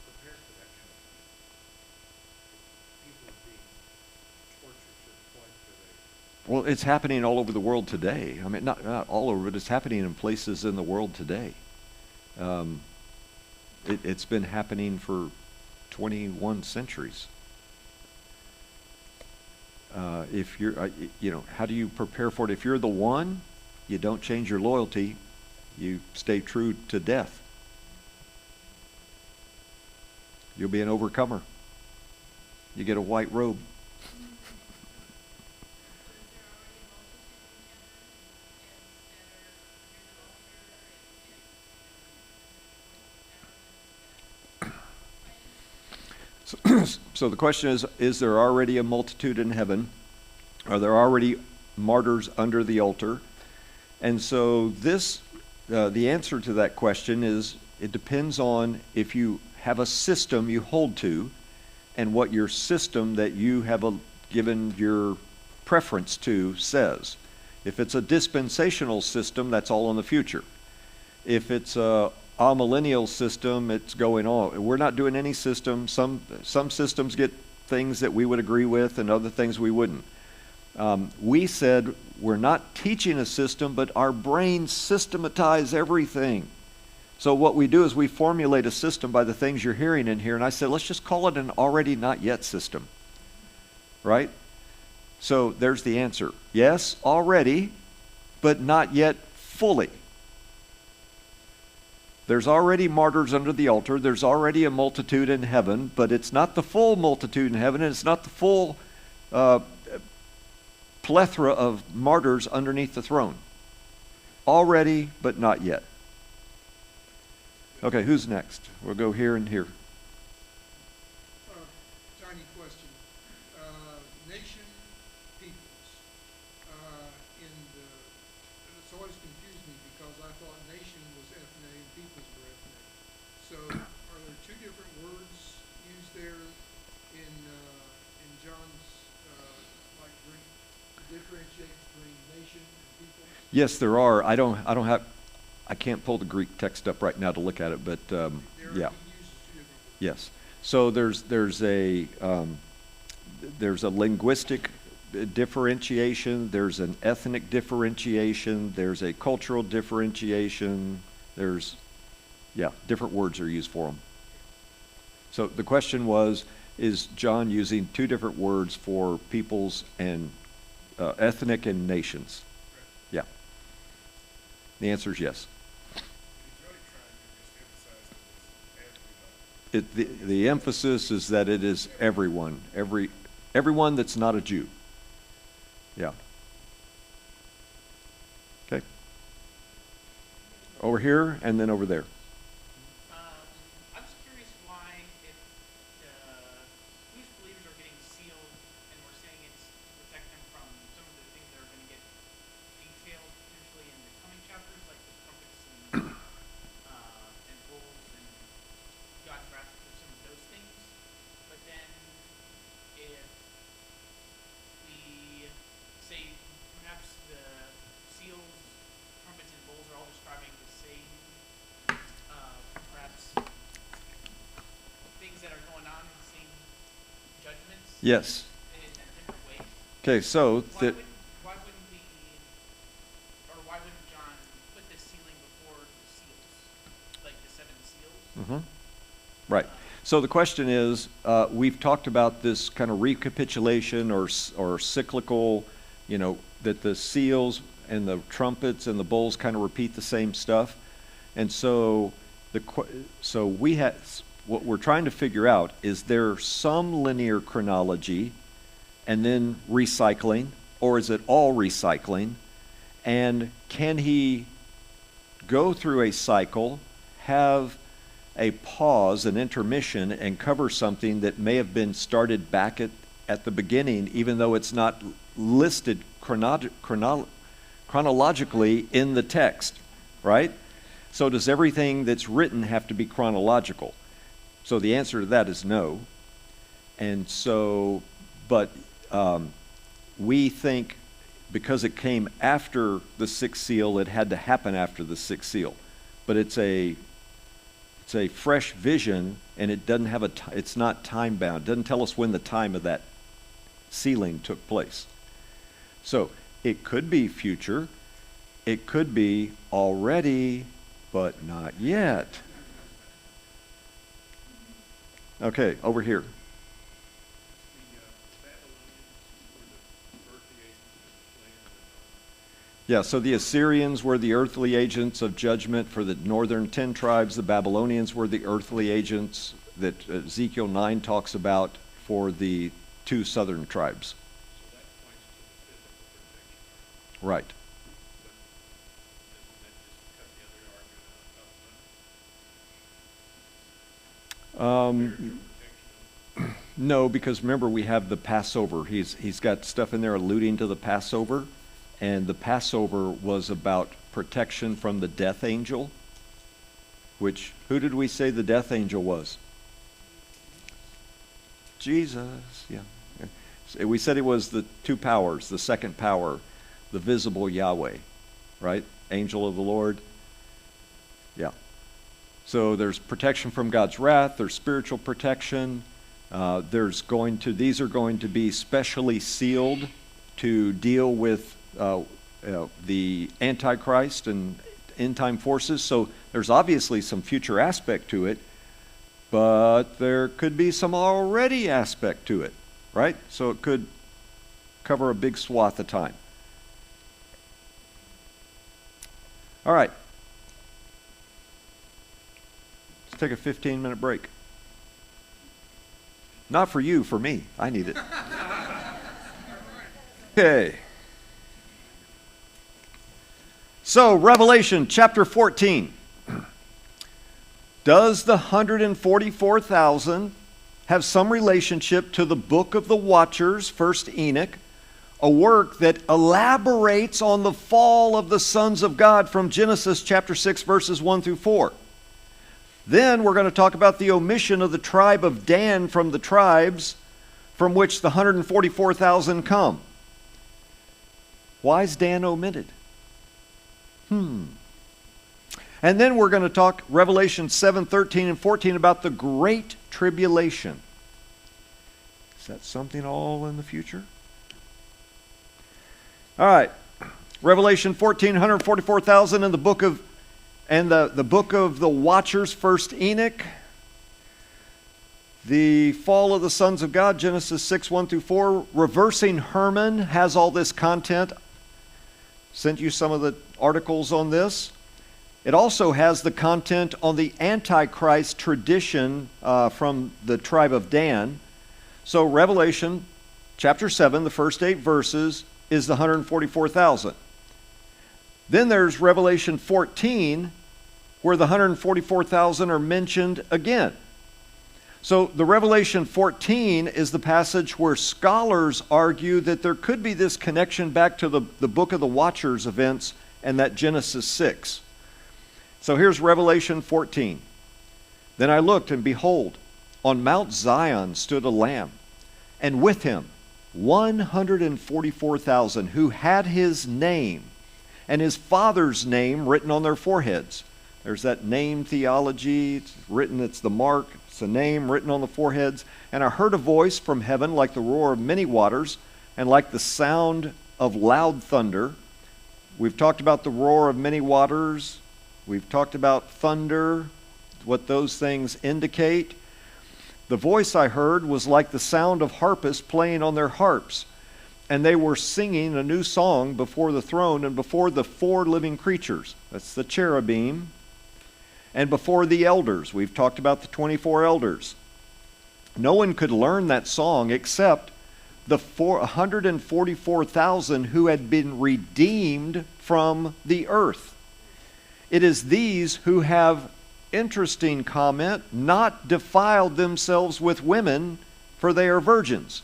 prepare for that kind of thing? People are being tortured to the point where they... Well, it's happening all over the world today. I mean, not all over, but it's happening in places in the world today. It's been happening for 21 centuries. If you're, how do you prepare for it? If you're the one, you don't change your loyalty. You stay true to death. You'll be an overcomer. You get a white robe. So the question is there already a multitude in heaven? Are there already martyrs under the altar? And so the answer to that question is it depends on if you have a system you hold to and what your system that you have given your preference to says. If it's a dispensational system, that's all in the future. If it's a amillennial system, it's going on. We're not doing any system. Some systems get things that we would agree with and other things we wouldn't. We said we're not teaching a system, but our brains systematize everything. So what we do is we formulate a system by the things you're hearing in here, and I said, let's just call it an already not yet system. Right? So there's the answer. Yes, already, but not yet fully. There's already martyrs under the altar. There's already a multitude in heaven, but it's not the full multitude in heaven, and it's not the full plethora of martyrs underneath the throne. Already, but not yet. Okay, who's next? We'll go here and here. Tiny question. Nation, peoples. It's always confused me because I thought nation was ethne and peoples were ethne. So are there two different words used there in John's Greek to differentiate between nation and peoples? Yes, there are. I can't pull the Greek text up right now to look at it, but yeah. He uses two different words. Yes. So there's a linguistic differentiation, there's an ethnic differentiation, there's a cultural differentiation, there's Yeah, different words are used for them. So the question was, is John using two different words for peoples and ethnic and nations? Yeah. The answer is yes. He's really trying to just emphasize that it's everybody. The emphasis is that it is everyone, everyone that's not a Jew. Yeah. Okay. Over here and then over there. I was curious why, if Jewish believers are getting sealed, and we're saying it's to protect them from some of the things that are going to get detailed potentially in the coming chapters, like the trumpets and bowls and God's wrath for some of those things. But then, if we say perhaps the seals, trumpets, and bowls are all describing the same, perhaps things that are going on in the same judgments Yes. in a different way. Okay, so Why wouldn't we, or why wouldn't John put this sealing before the seals, like the seven seals? right. So the question is, we've talked about this kind of recapitulation or cyclical, that the seals and the trumpets and the bowls kind of repeat the same stuff. And so what we're trying to figure out is there some linear chronology and then recycling, or is it all recycling? And can he go through a cycle, have a pause, an intermission, and cover something that may have been started back at the beginning, even though it's not listed chronologically in the text, right? So does everything that's written have to be chronological? So the answer to that is no. And so, but we think because it came after the sixth seal, it had to happen after the sixth seal. But it's a fresh vision, and it doesn't have it's not time bound. It doesn't tell us when the time of that sealing took place. So it could be future. It could be already, but not yet. Okay, over here. The Babylonians were the earthly agents of the flame and the dawn. Yeah, so the Assyrians were the earthly agents of judgment for the northern 10 tribes. The Babylonians were the earthly agents that Ezekiel 9 talks about for the 2 southern tribes. So that points to the physical protection. Right. But doesn't that just cut the other argument out? Protection No, because remember we have the Passover. He's got stuff in there alluding to the Passover, and the Passover was about protection from the death angel, which, who did we say the death angel was? Jesus, yeah. So we said it was the 2 powers, the second power, the visible Yahweh, right? Angel of the Lord. Yeah. So there's protection from God's wrath, there's spiritual protection. These are going to be specially sealed to deal with the Antichrist and end time forces. So there's obviously some future aspect to it, but there could be some already aspect to it, right? So it could cover a big swath of time. All right. Let's take a 15-minute break. Not for you, for me. I need it. Okay. So, Revelation chapter 14. Does the 144,000 have some relationship to the book of the Watchers, First Enoch, a work that elaborates on the fall of the sons of God from Genesis chapter 6, verses 1 through 4? Then we're going to talk about the omission of the tribe of Dan from the tribes from which the 144,000 come. Why is Dan omitted? And then we're going to talk Revelation 7, 13, and 14 about the Great Tribulation. Is that something all in the future? All right. Revelation 14, 144,000 in the book of And the book of the Watchers, First Enoch, the fall of the sons of God, Genesis 6, 1 through 4. Reversing Herman has all this content. Sent you some of the articles on this. It also has the content on the Antichrist tradition from the tribe of Dan. So Revelation chapter 7, the first 8 verses, is the 144,000. Then there's Revelation 14, where the 144,000 are mentioned again. So the Revelation 14 is the passage where scholars argue that there could be this connection back to the Book of the Watchers events and that Genesis 6. So here's Revelation 14. Then I looked, and behold, on Mount Zion stood a Lamb, and with him 144,000 who had his name and his Father's name written on their foreheads. There's that name theology. It's written, it's the mark. It's a name written on the foreheads. And I heard a voice from heaven like the roar of many waters and like the sound of loud thunder. We've talked about the roar of many waters. We've talked about thunder, what those things indicate. The voice I heard was like the sound of harpists playing on their harps. And they were singing a new song before the throne and before the 4 living creatures. That's the cherubim. And before the elders. We've talked about the 24 elders. No one could learn that song except the 144,000 who had been redeemed from the earth. It is these who have, interesting comment, not defiled themselves with women, for they are virgins.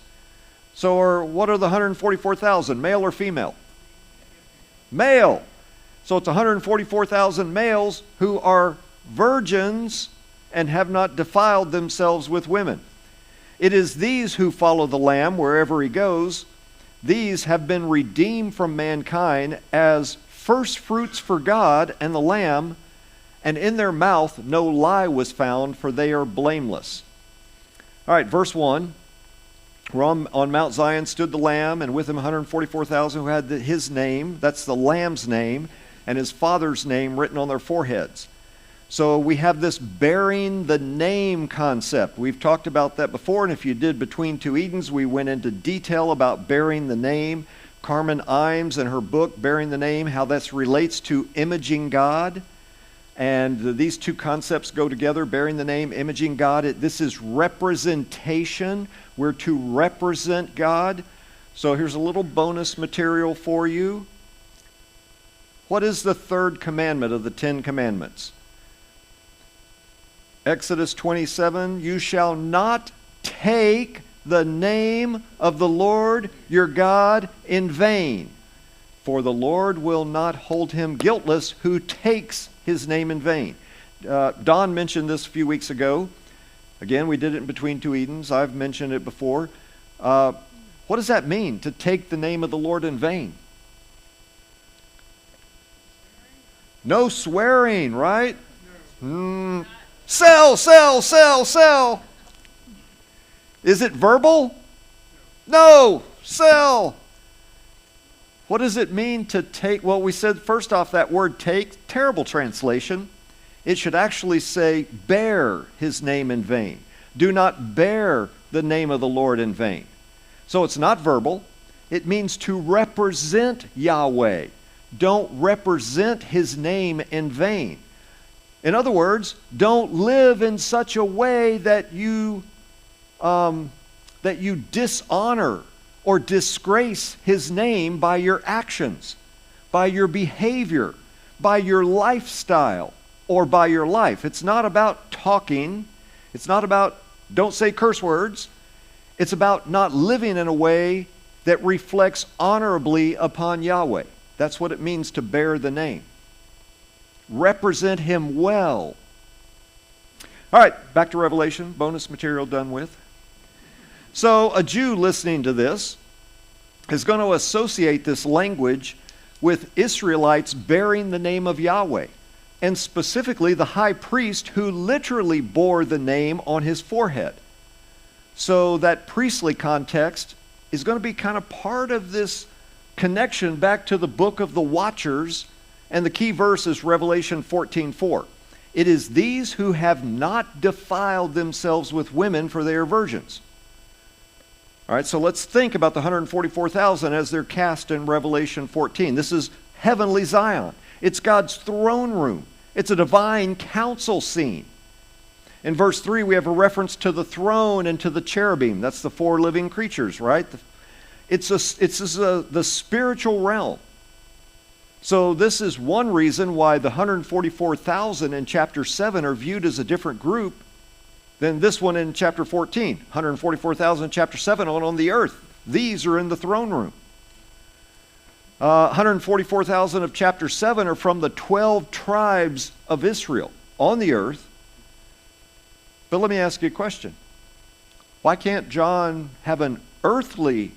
So what are the 144,000, male or female? Male. So it's 144,000 males who are virgins and have not defiled themselves with women. It is these who follow the Lamb wherever he goes. These have been redeemed from mankind as first fruits for God and the Lamb, and in their mouth no lie was found, for they are blameless. All right, verse 1. On Mount Zion stood the Lamb, and with him 144,000 who had his name, that's the Lamb's name, and his Father's name written on their foreheads. So we have this bearing the name concept. We've talked about that before, and if you did Between Two Edens, we went into detail about bearing the name. Carmen Imes in her book, Bearing the Name, how this relates to imaging God. And these two concepts go together, bearing the name, imaging God. This is representation. We're to represent God. So here's a little bonus material for you. What is the third commandment of the 10 commandments? Exodus 27, you shall not take the name of the Lord your God in vain, for the Lord will not hold him guiltless who takes his name in vain. Don mentioned this a few weeks ago. Again, we did it in Between Two Edens. I've mentioned it before. What does that mean, to take the name of the Lord in vain? No swearing, right? Sell, sell, sell, sell. Is it verbal? No, sell. What does it mean to take? Well, we said first off that word take, terrible translation. It should actually say bear his name in vain. Do not bear the name of the Lord in vain. So it's not verbal. It means to represent Yahweh. Don't represent his name in vain. In other words, don't live in such a way that you dishonor or disgrace his name by your actions, by your behavior, by your lifestyle, or by your life. It's not about talking. It's not about don't say curse words. It's about not living in a way that reflects honorably upon Yahweh. That's what it means to bear the name. Represent him well. All right, back to Revelation. Bonus material done with. So a Jew listening to this is going to associate this language with Israelites bearing the name of Yahweh, and specifically the high priest who literally bore the name on his forehead. So that priestly context is going to be kind of part of this connection back to the book of the Watchers And the key verse is Revelation 14:4. It is these who have not defiled themselves with women, for they are virgins. All right, so let's think about the 144,000 as they're cast in Revelation 14. This is heavenly Zion. It's God's throne room. It's a divine council scene. In verse 3, we have a reference to the throne and to the cherubim. That's the four living creatures, right? It's the spiritual realm. So this is one reason why the 144,000 in chapter 7 are viewed as a different group than this one in chapter 14. 144,000 in chapter 7 on the earth. These are in the throne room. 144,000 of chapter 7 are from the 12 tribes of Israel on the earth. But let me ask you a question. Why can't John have an earthly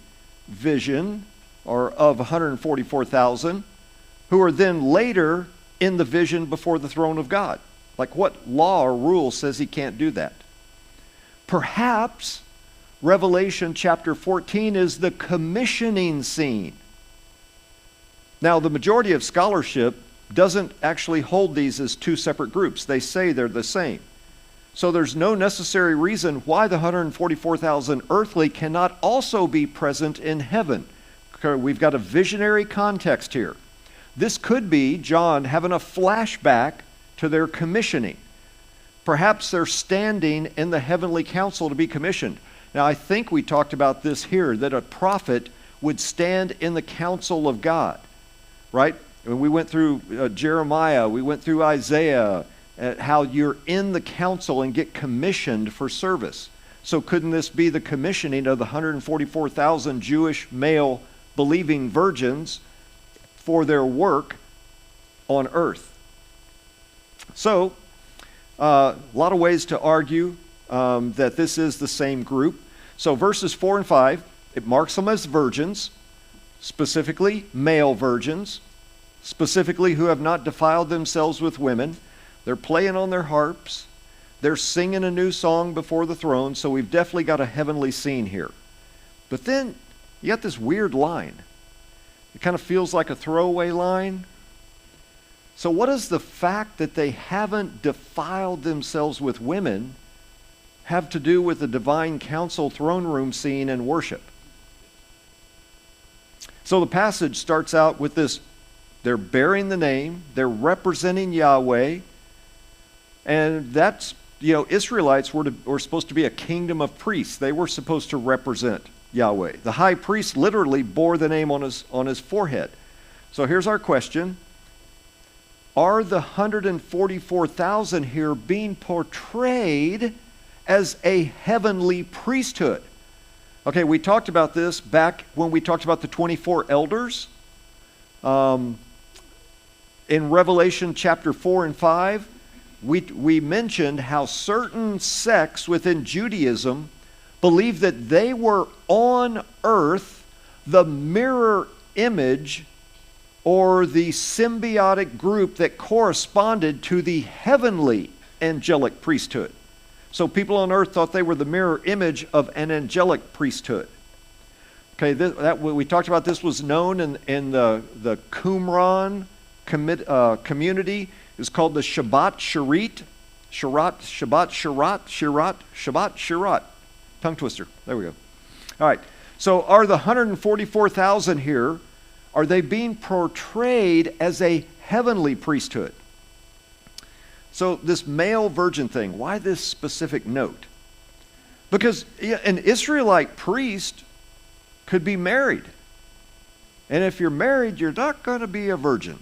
vision or of 144,000 who are then later in the vision before the throne of God? Like, what law or rule says he can't do that? Perhaps Revelation chapter 14 is the commissioning scene. Now, the majority of scholarship doesn't actually hold these as two separate groups. They say they're the same. So there's no necessary reason why the 144,000 earthly cannot also be present in heaven. We've got a visionary context here. This could be John having a flashback to their commissioning. Perhaps they're standing in the heavenly council to be commissioned. Now, I think we talked about this here, that a prophet would stand in the council of God, right? When we went through Jeremiah, we went through Isaiah, how you're in the council and get commissioned for service. So couldn't this be the commissioning of the 144,000 Jewish male believing virgins for their work on earth? So, a lot of ways to argue that this is the same group. So verses 4 and 5, it marks them as virgins, specifically male virgins, specifically who have not defiled themselves with women. They're playing on their harps. They're singing a new song before the throne, so we've definitely got a heavenly scene here. But then you got this weird line. It kind of feels like a throwaway line. So what does the fact that they haven't defiled themselves with women have to do with the divine council throne room scene and worship? So the passage starts out with this: they're bearing the name, they're representing Yahweh, and that's, Israelites were supposed to be a kingdom of priests. They were supposed to represent Yahweh. The high priest literally bore the name on his forehead. So here's our question. Are the 144,000 here being portrayed as a heavenly priesthood? Okay, we talked about this back when we talked about the 24 elders. In Revelation chapter 4 and 5, we mentioned how certain sects within Judaism believed that they were on earth the mirror image or the symbiotic group that corresponded to the heavenly angelic priesthood. So people on earth thought they were the mirror image of an angelic priesthood. Okay, we talked about this was known in the Qumran community. It's called the Shabbat Shirat. Tongue twister. There we go. All right. So are the 144,000 here, are they being portrayed as a heavenly priesthood? So this male virgin thing, why this specific note? Because an Israelite priest could be married. And if you're married, you're not going to be a virgin.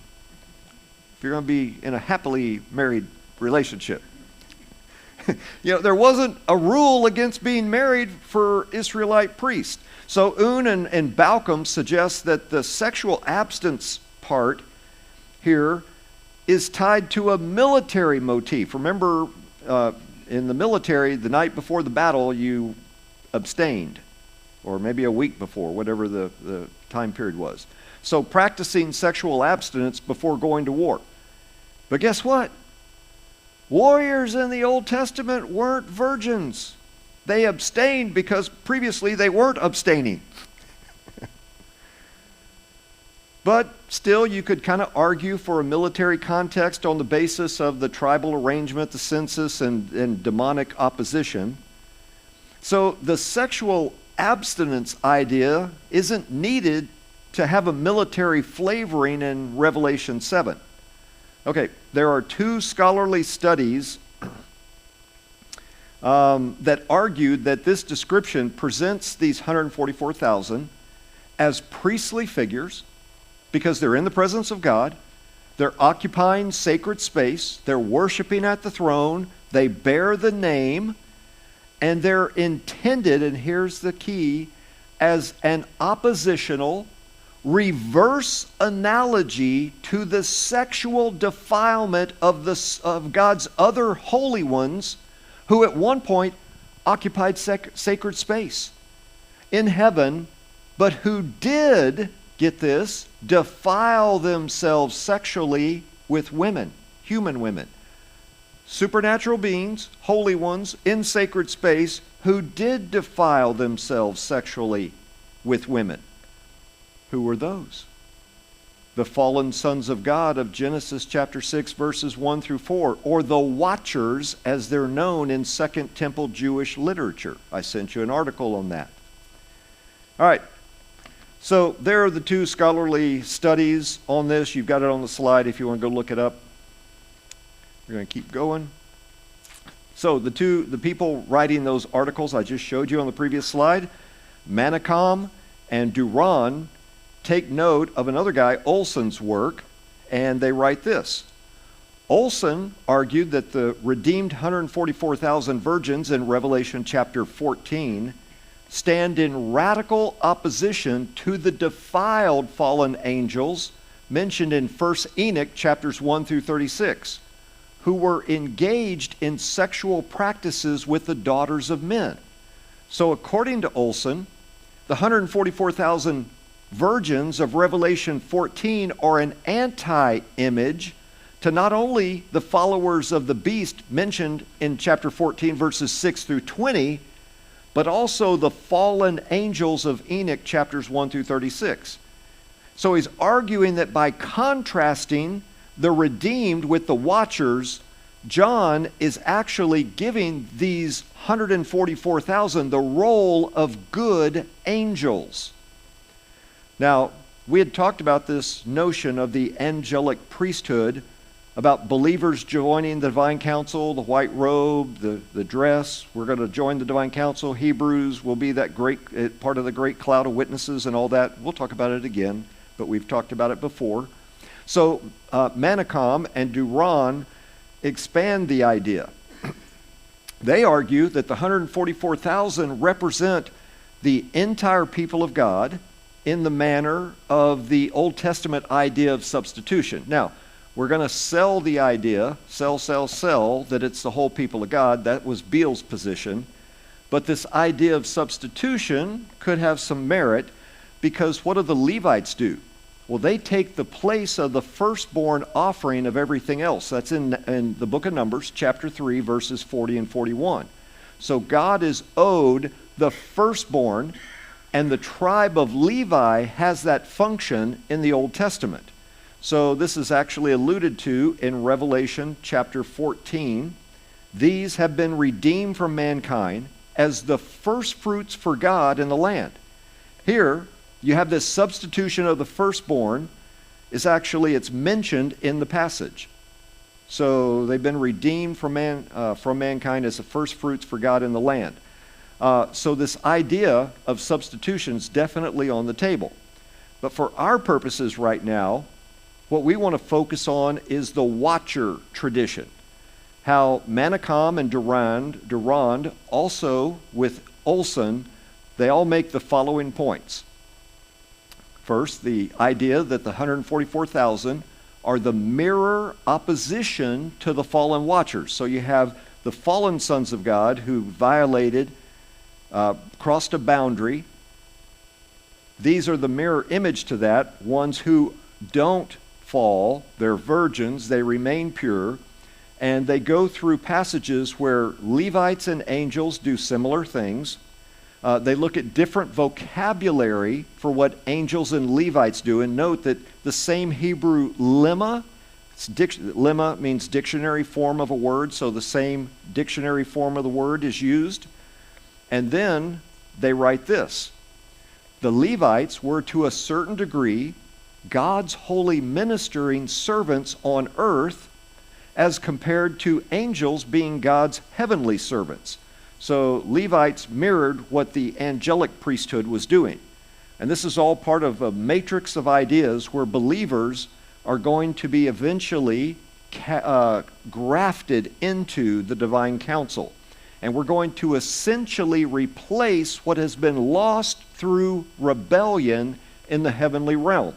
If you're going to be in a happily married relationship. There wasn't a rule against being married for Israelite priests. So Un and Balcom suggest that the sexual abstinence part here is tied to a military motif. Remember, in the military, the night before the battle, you abstained, or maybe a week before, whatever the time period was. So practicing sexual abstinence before going to war. But guess what? Warriors in the Old Testament weren't virgins. They abstained because previously they weren't abstaining. But still, you could kind of argue for a military context on the basis of the tribal arrangement, the census, and demonic opposition. So the sexual abstinence idea isn't needed to have a military flavoring in Revelation 7. Okay, there are two scholarly studies that argued that this description presents these 144,000 as priestly figures because they're in the presence of God, they're occupying sacred space, they're worshiping at the throne, they bear the name, and they're intended, and here's the key, as an oppositional, reverse analogy to the sexual defilement of God's other holy ones who at one point occupied sacred space in heaven, but who did, get this, defile themselves sexually with women, human women. Supernatural beings, holy ones, in sacred space, who did defile themselves sexually with women. Who were those? The fallen sons of God of Genesis chapter 6, verses 1 through 4, or the Watchers, as they're known in Second Temple Jewish literature. I sent you an article on that. All right. So there are the two scholarly studies on this. You've got it on the slide if you want to go look it up. We're going to keep going. So the people writing those articles I just showed you on the previous slide, Manicom and Duran, take note of another guy, Olson's work, and they write this. Olson argued that the redeemed 144,000 virgins in Revelation chapter 14 stand in radical opposition to the defiled fallen angels mentioned in 1 Enoch chapters 1 through 36, who were engaged in sexual practices with the daughters of men. So according to Olson, the 144,000 virgins of Revelation 14 are an anti-image to not only the followers of the beast mentioned in chapter 14 verses 6 through 20, but also the fallen angels of Enoch chapters 1 through 36. So he's arguing that by contrasting the redeemed with the watchers, John is actually giving these 144,000 the role of good angels. Now, we had talked about this notion of the angelic priesthood, about believers joining the divine council, the white robe, the dress. We're going to join the divine council. Hebrews will be that great part of the great cloud of witnesses and all that. We'll talk about it again, but we've talked about it before. So Manicom and Duran expand the idea. They argue that the 144,000 represent the entire people of God in the manner of the Old Testament idea of substitution. Now, we're going to sell the idea, sell, that it's the whole people of God. That was Beale's position. But this idea of substitution could have some merit because what do the Levites do? Well, they take the place of the firstborn offering of everything else. That's in the book of Numbers, chapter 3, verses 40 and 41. So God is owed the firstborn, and the tribe of Levi has that function in the Old Testament. So this is actually alluded to in Revelation chapter 14. These have been redeemed from mankind as the first fruits for God in the land. Here, you have this substitution of the firstborn. It's mentioned in the passage. So they've been redeemed from mankind as the first fruits for God in the land. So this idea of substitution is definitely on the table. But for our purposes right now, what we want to focus on is the watcher tradition. How Manicom and Durand, also with Olson, they all make the following points. First, the idea that the 144,000 are the mirror opposition to the fallen watchers. So you have the fallen sons of God who violated, crossed a boundary. These are the mirror image to that, ones who don't fall, they're virgins, they remain pure, and they go through passages where Levites and angels do similar things. They look at different vocabulary for what angels and Levites do. And note that the same Hebrew lemma, lemma means dictionary form of a word, so the same dictionary form of the word is used. And then they write this: the Levites were to a certain degree God's holy ministering servants on earth, as compared to angels being God's heavenly servants. So Levites mirrored what the angelic priesthood was doing. And this is all part of a matrix of ideas where believers are going to be eventually grafted into the divine council. And we're going to essentially replace what has been lost through rebellion in the heavenly realm.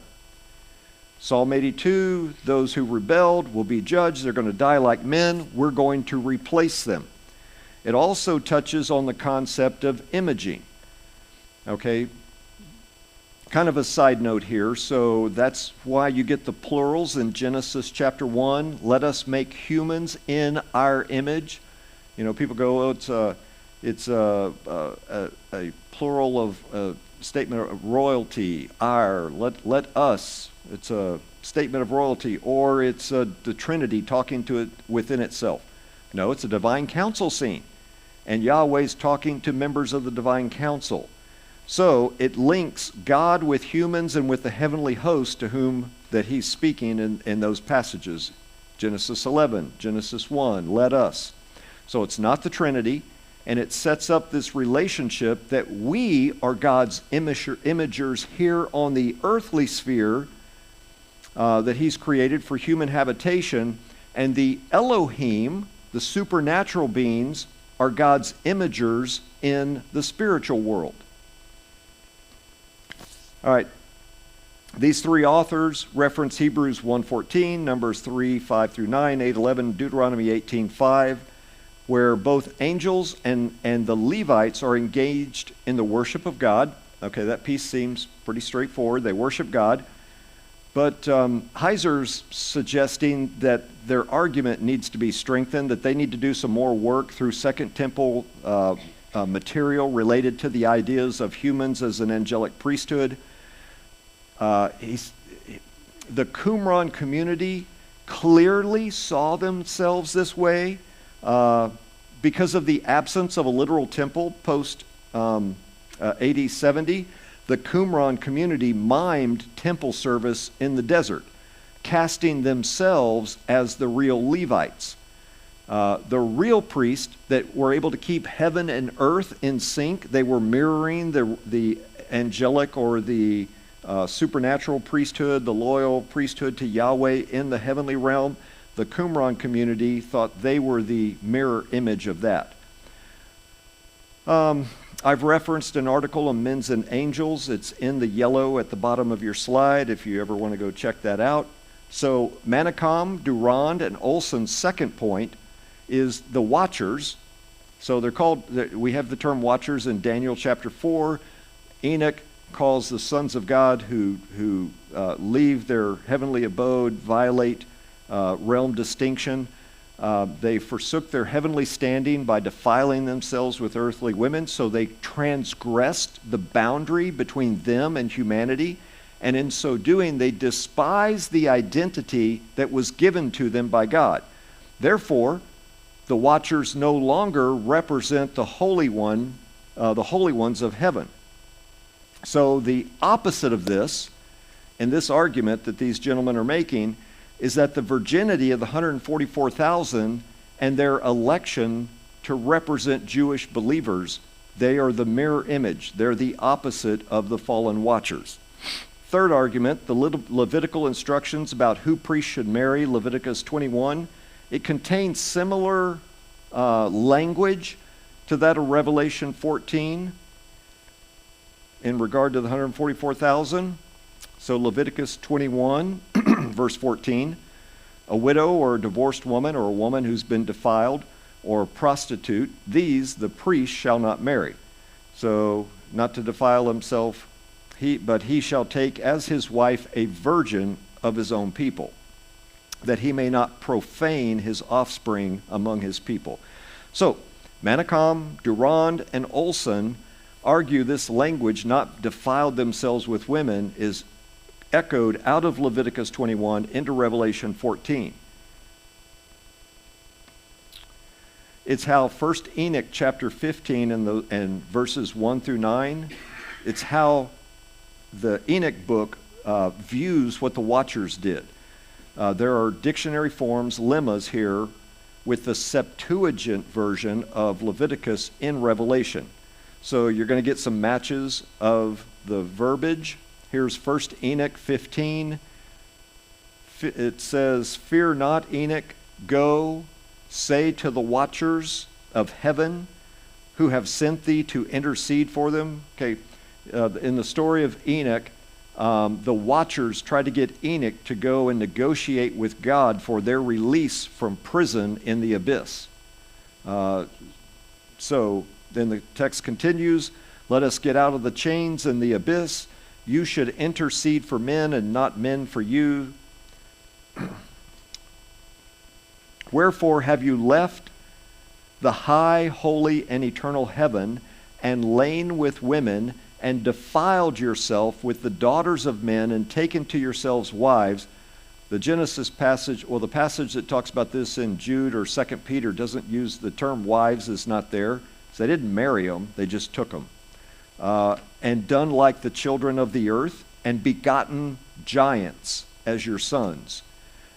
Psalm 82, those who rebelled will be judged. They're going to die like men. We're going to replace them. It also touches on the concept of imaging. Okay, kind of a side note here. So that's why you get the plurals in Genesis chapter 1. Let us make humans in our image. You know, people go, oh, it's a plural of a statement of royalty, our, let us. It's a statement of royalty, or it's the Trinity talking to it within itself. No, it's a divine council scene. And Yahweh's talking to members of the divine council. So it links God with humans and with the heavenly host to whom that he's speaking in those passages. Genesis 11, Genesis 1, let us. So it's not the Trinity, and it sets up this relationship that we are God's imagers here on the earthly sphere that he's created for human habitation, and the Elohim, the supernatural beings, are God's imagers in the spiritual world. All right. These three authors reference Hebrews 1:14, Numbers 3:5 through 9, 8:11, Deuteronomy 18:5, where both angels and the Levites are engaged in the worship of God. Okay, that piece seems pretty straightforward. They worship God. But Heiser's suggesting that their argument needs to be strengthened, that they need to do some more work through Second Temple material related to the ideas of humans as an angelic priesthood. The Qumran community clearly saw themselves this way because of the absence of a literal temple post AD 70. The Qumran community mimed temple service in the desert, casting themselves as the real Levites. The real priests that were able to keep heaven and earth in sync, they were mirroring the angelic or the supernatural priesthood, the loyal priesthood to Yahweh in the heavenly realm. The Qumran community thought they were the mirror image of that. I've referenced an article on Men's and Angels. It's in the yellow at the bottom of your slide if you ever want to go check that out. So Manicom, Durand, and Olson's second point is the Watchers. So they're called, we have the term Watchers in Daniel chapter 4. Enoch calls the sons of God who leave their heavenly abode, violate realm distinction. They forsook their heavenly standing by defiling themselves with earthly women, so they transgressed the boundary between them and humanity, and in so doing, they despised the identity that was given to them by God. Therefore, the Watchers no longer represent the Holy One, the holy ones of heaven. So the opposite of this, in this argument that these gentlemen are making, is that the virginity of the 144,000 and their election to represent Jewish believers, they are the mirror image. They're the opposite of the fallen Watchers. Third argument, the Levitical instructions about who priests should marry, Leviticus 21, it contains similar language to that of Revelation 14 in regard to the 144,000. So Leviticus 21, verse 14, a widow or a divorced woman or a woman who's been defiled or a prostitute, these the priest shall not marry. So not to defile himself, but he shall take as his wife a virgin of his own people, that he may not profane his offspring among his people. So Manicom, Durand, and Olson argue this language, not defiled themselves with women, is echoed out of Leviticus 21 into Revelation 14. It's how 1 Enoch chapter 15 and verses 1 through 9, it's how the Enoch book views what the Watchers did. There are dictionary forms, lemmas here, with the Septuagint version of Leviticus in Revelation. So you're going to get some matches of the verbiage. Here's 1 Enoch 15. It says, "Fear not, Enoch, go, say to the watchers of heaven who have sent thee to intercede for them." Okay, in the story of Enoch, the watchers tried to get Enoch to go and negotiate with God for their release from prison in the abyss. So then the text continues, "Let us get out of the chains in the abyss. You should intercede for men and not men for you. Wherefore have you left the high, holy, and eternal heaven, and lain with women, and defiled yourself with the daughters of men, and taken to yourselves wives?" The Genesis passage, or the passage that talks about this in Jude or 2 Peter, doesn't use the term wives, is not there. So they didn't marry them, they just took them. "And done like the children of the earth, and begotten giants as your sons.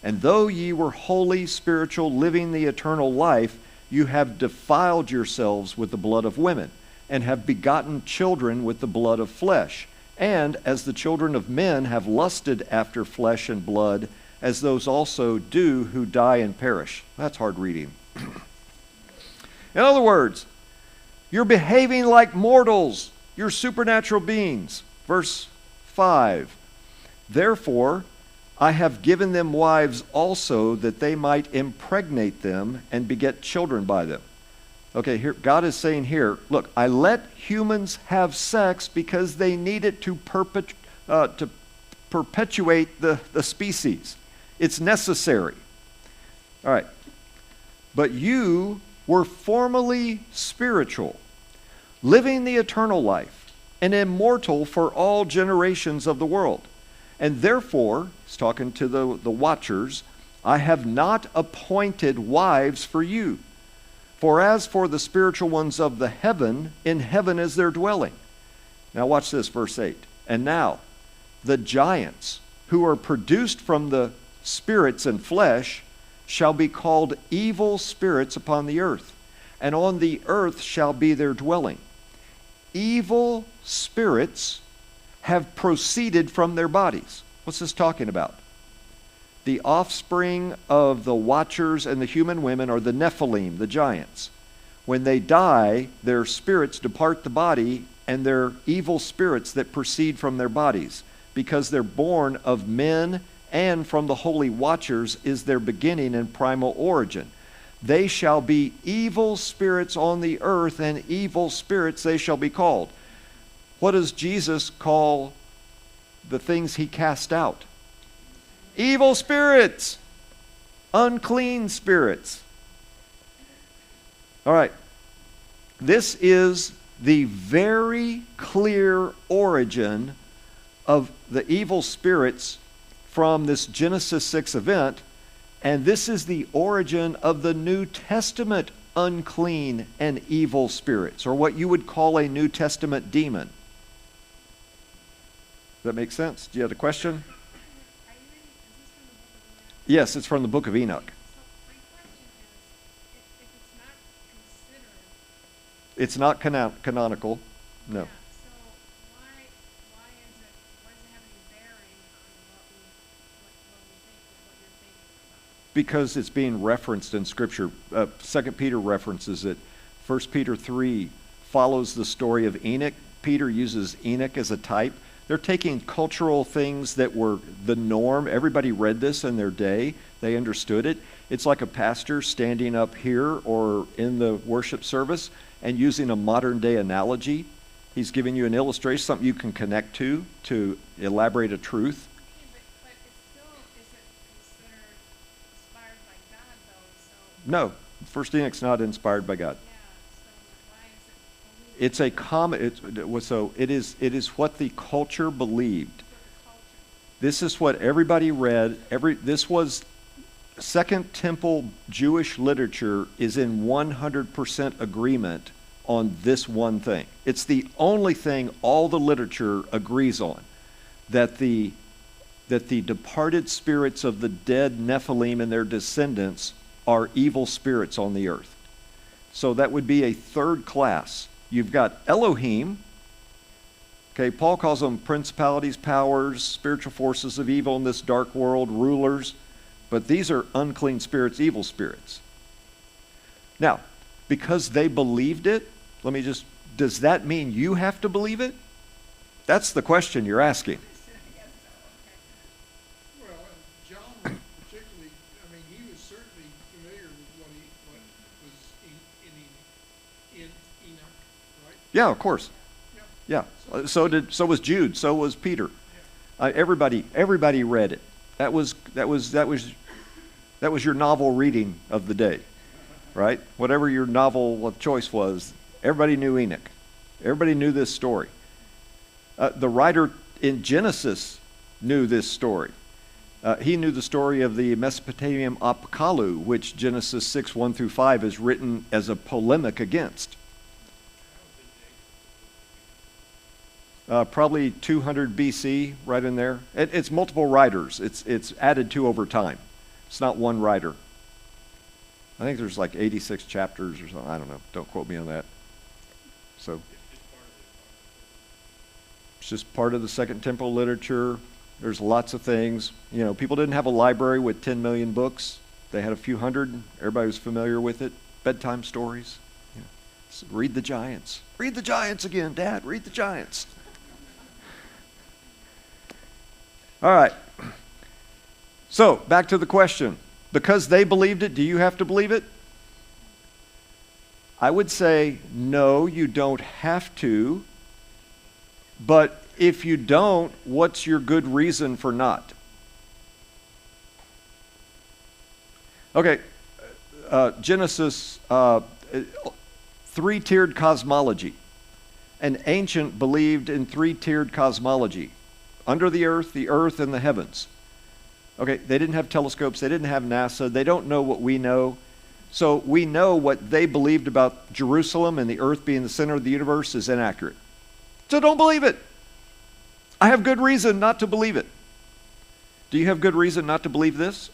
And though ye were holy, spiritual, living the eternal life, you have defiled yourselves with the blood of women, and have begotten children with the blood of flesh. And as the children of men have lusted after flesh and blood, as those also do who die and perish." That's hard reading. In other words, you're behaving like mortals. You're supernatural beings. Verse 5, "Therefore I have given them wives also, that they might impregnate them and beget children by them." Okay, here God is saying here, look, I let humans have sex because they need it to perpetuate the species. It's necessary. All right. "But you were formerly spiritual, living the eternal life, and immortal for all generations of the world. And therefore," he's talking to the watchers, "I have not appointed wives for you. For as for the spiritual ones of the heaven, in heaven is their dwelling." Now watch this, verse 8. "And now the giants who are produced from the spirits and flesh shall be called evil spirits upon the earth, and on the earth shall be their dwelling. Evil spirits have proceeded from their bodies." What's this talking about? The offspring of the watchers and the human women are the Nephilim, the giants. When they die, their spirits depart the body, and they're evil spirits that proceed from their bodies, because they're born of men, and from the holy watchers is their beginning and primal origin. They shall be evil spirits on the earth, and evil spirits they shall be called. What does Jesus call the things he cast out? Evil spirits, unclean spirits. All right. This is the very clear origin of the evil spirits from this Genesis 6 event, and this is the origin of the New Testament unclean and evil spirits, or what you would call a New Testament demon. Does that make sense? Do you have a question? Are you reading, is this from the book of Enoch? Yes, it's from the book of Enoch. So my question is, if it's not considered, It's not canonical, no. yeah, so why does it have any bearing on what we think, what you're thinking about? Because it's being referenced in Scripture. 2 Peter references it. 1 Peter 3 follows the story of Enoch. Peter uses Enoch as a type. They're taking cultural things that were the norm. Everybody read this in their day. They understood it. It's like a pastor standing up here or in the worship service and using a modern day analogy. He's giving you an illustration, something you can connect to elaborate a truth. Okay, but it's still, is it considered inspired by God though, so, No, First Enoch's not inspired by God. yeah, so why is it It's a common. So it is. It is what the culture believed. This is what everybody read. This was Second Temple Jewish literature is in 100% agreement on this one thing. It's the only thing all the literature agrees on, that the departed spirits of the dead Nephilim and their descendants are evil spirits on the earth. So that would be a third class. You've got Elohim. Okay, Paul calls them principalities, powers, spiritual forces of evil in this dark world, rulers. But these are unclean spirits, evil spirits. Now, because they believed it, does that mean you have to believe it? That's the question you're asking. Well, John was particularly, I mean, he was certainly familiar with what was in Enoch, right? Yeah, of course. Yeah. Yeah. So was Jude. So was Peter. Everybody read it. That was your novel reading of the day, right? Whatever your novel of choice was, everybody knew Enoch. Everybody knew this story. The writer in Genesis knew this story. He knew the story of the Mesopotamian Apkallu, which Genesis 6:1-5 is written as a polemic against. Probably 200 BC, right in there. It's multiple writers. It's added to over time. It's not one writer. I think there's like 86 chapters or something. I don't know. Don't quote me on that. So it's just part of the Second Temple literature. There's lots of things. You know, people didn't have a library with 10 million books. They had a few hundred. Everybody was familiar with it. Bedtime stories. You know, so read the Giants. Read the Giants again, Dad. Read the Giants. All right. So, back to the question. Because they believed it, do you have to believe it? I would say, no, you don't have to. But if you don't, what's your good reason for not? Okay, Genesis, three-tiered cosmology. An ancient believed in three-tiered cosmology. Under the earth, and the heavens. Okay, they didn't have telescopes, they didn't have NASA, they don't know what we know. So we know what they believed about Jerusalem and the earth being the center of the universe is inaccurate. So don't believe it. I have good reason not to believe it. Do you have good reason not to believe this?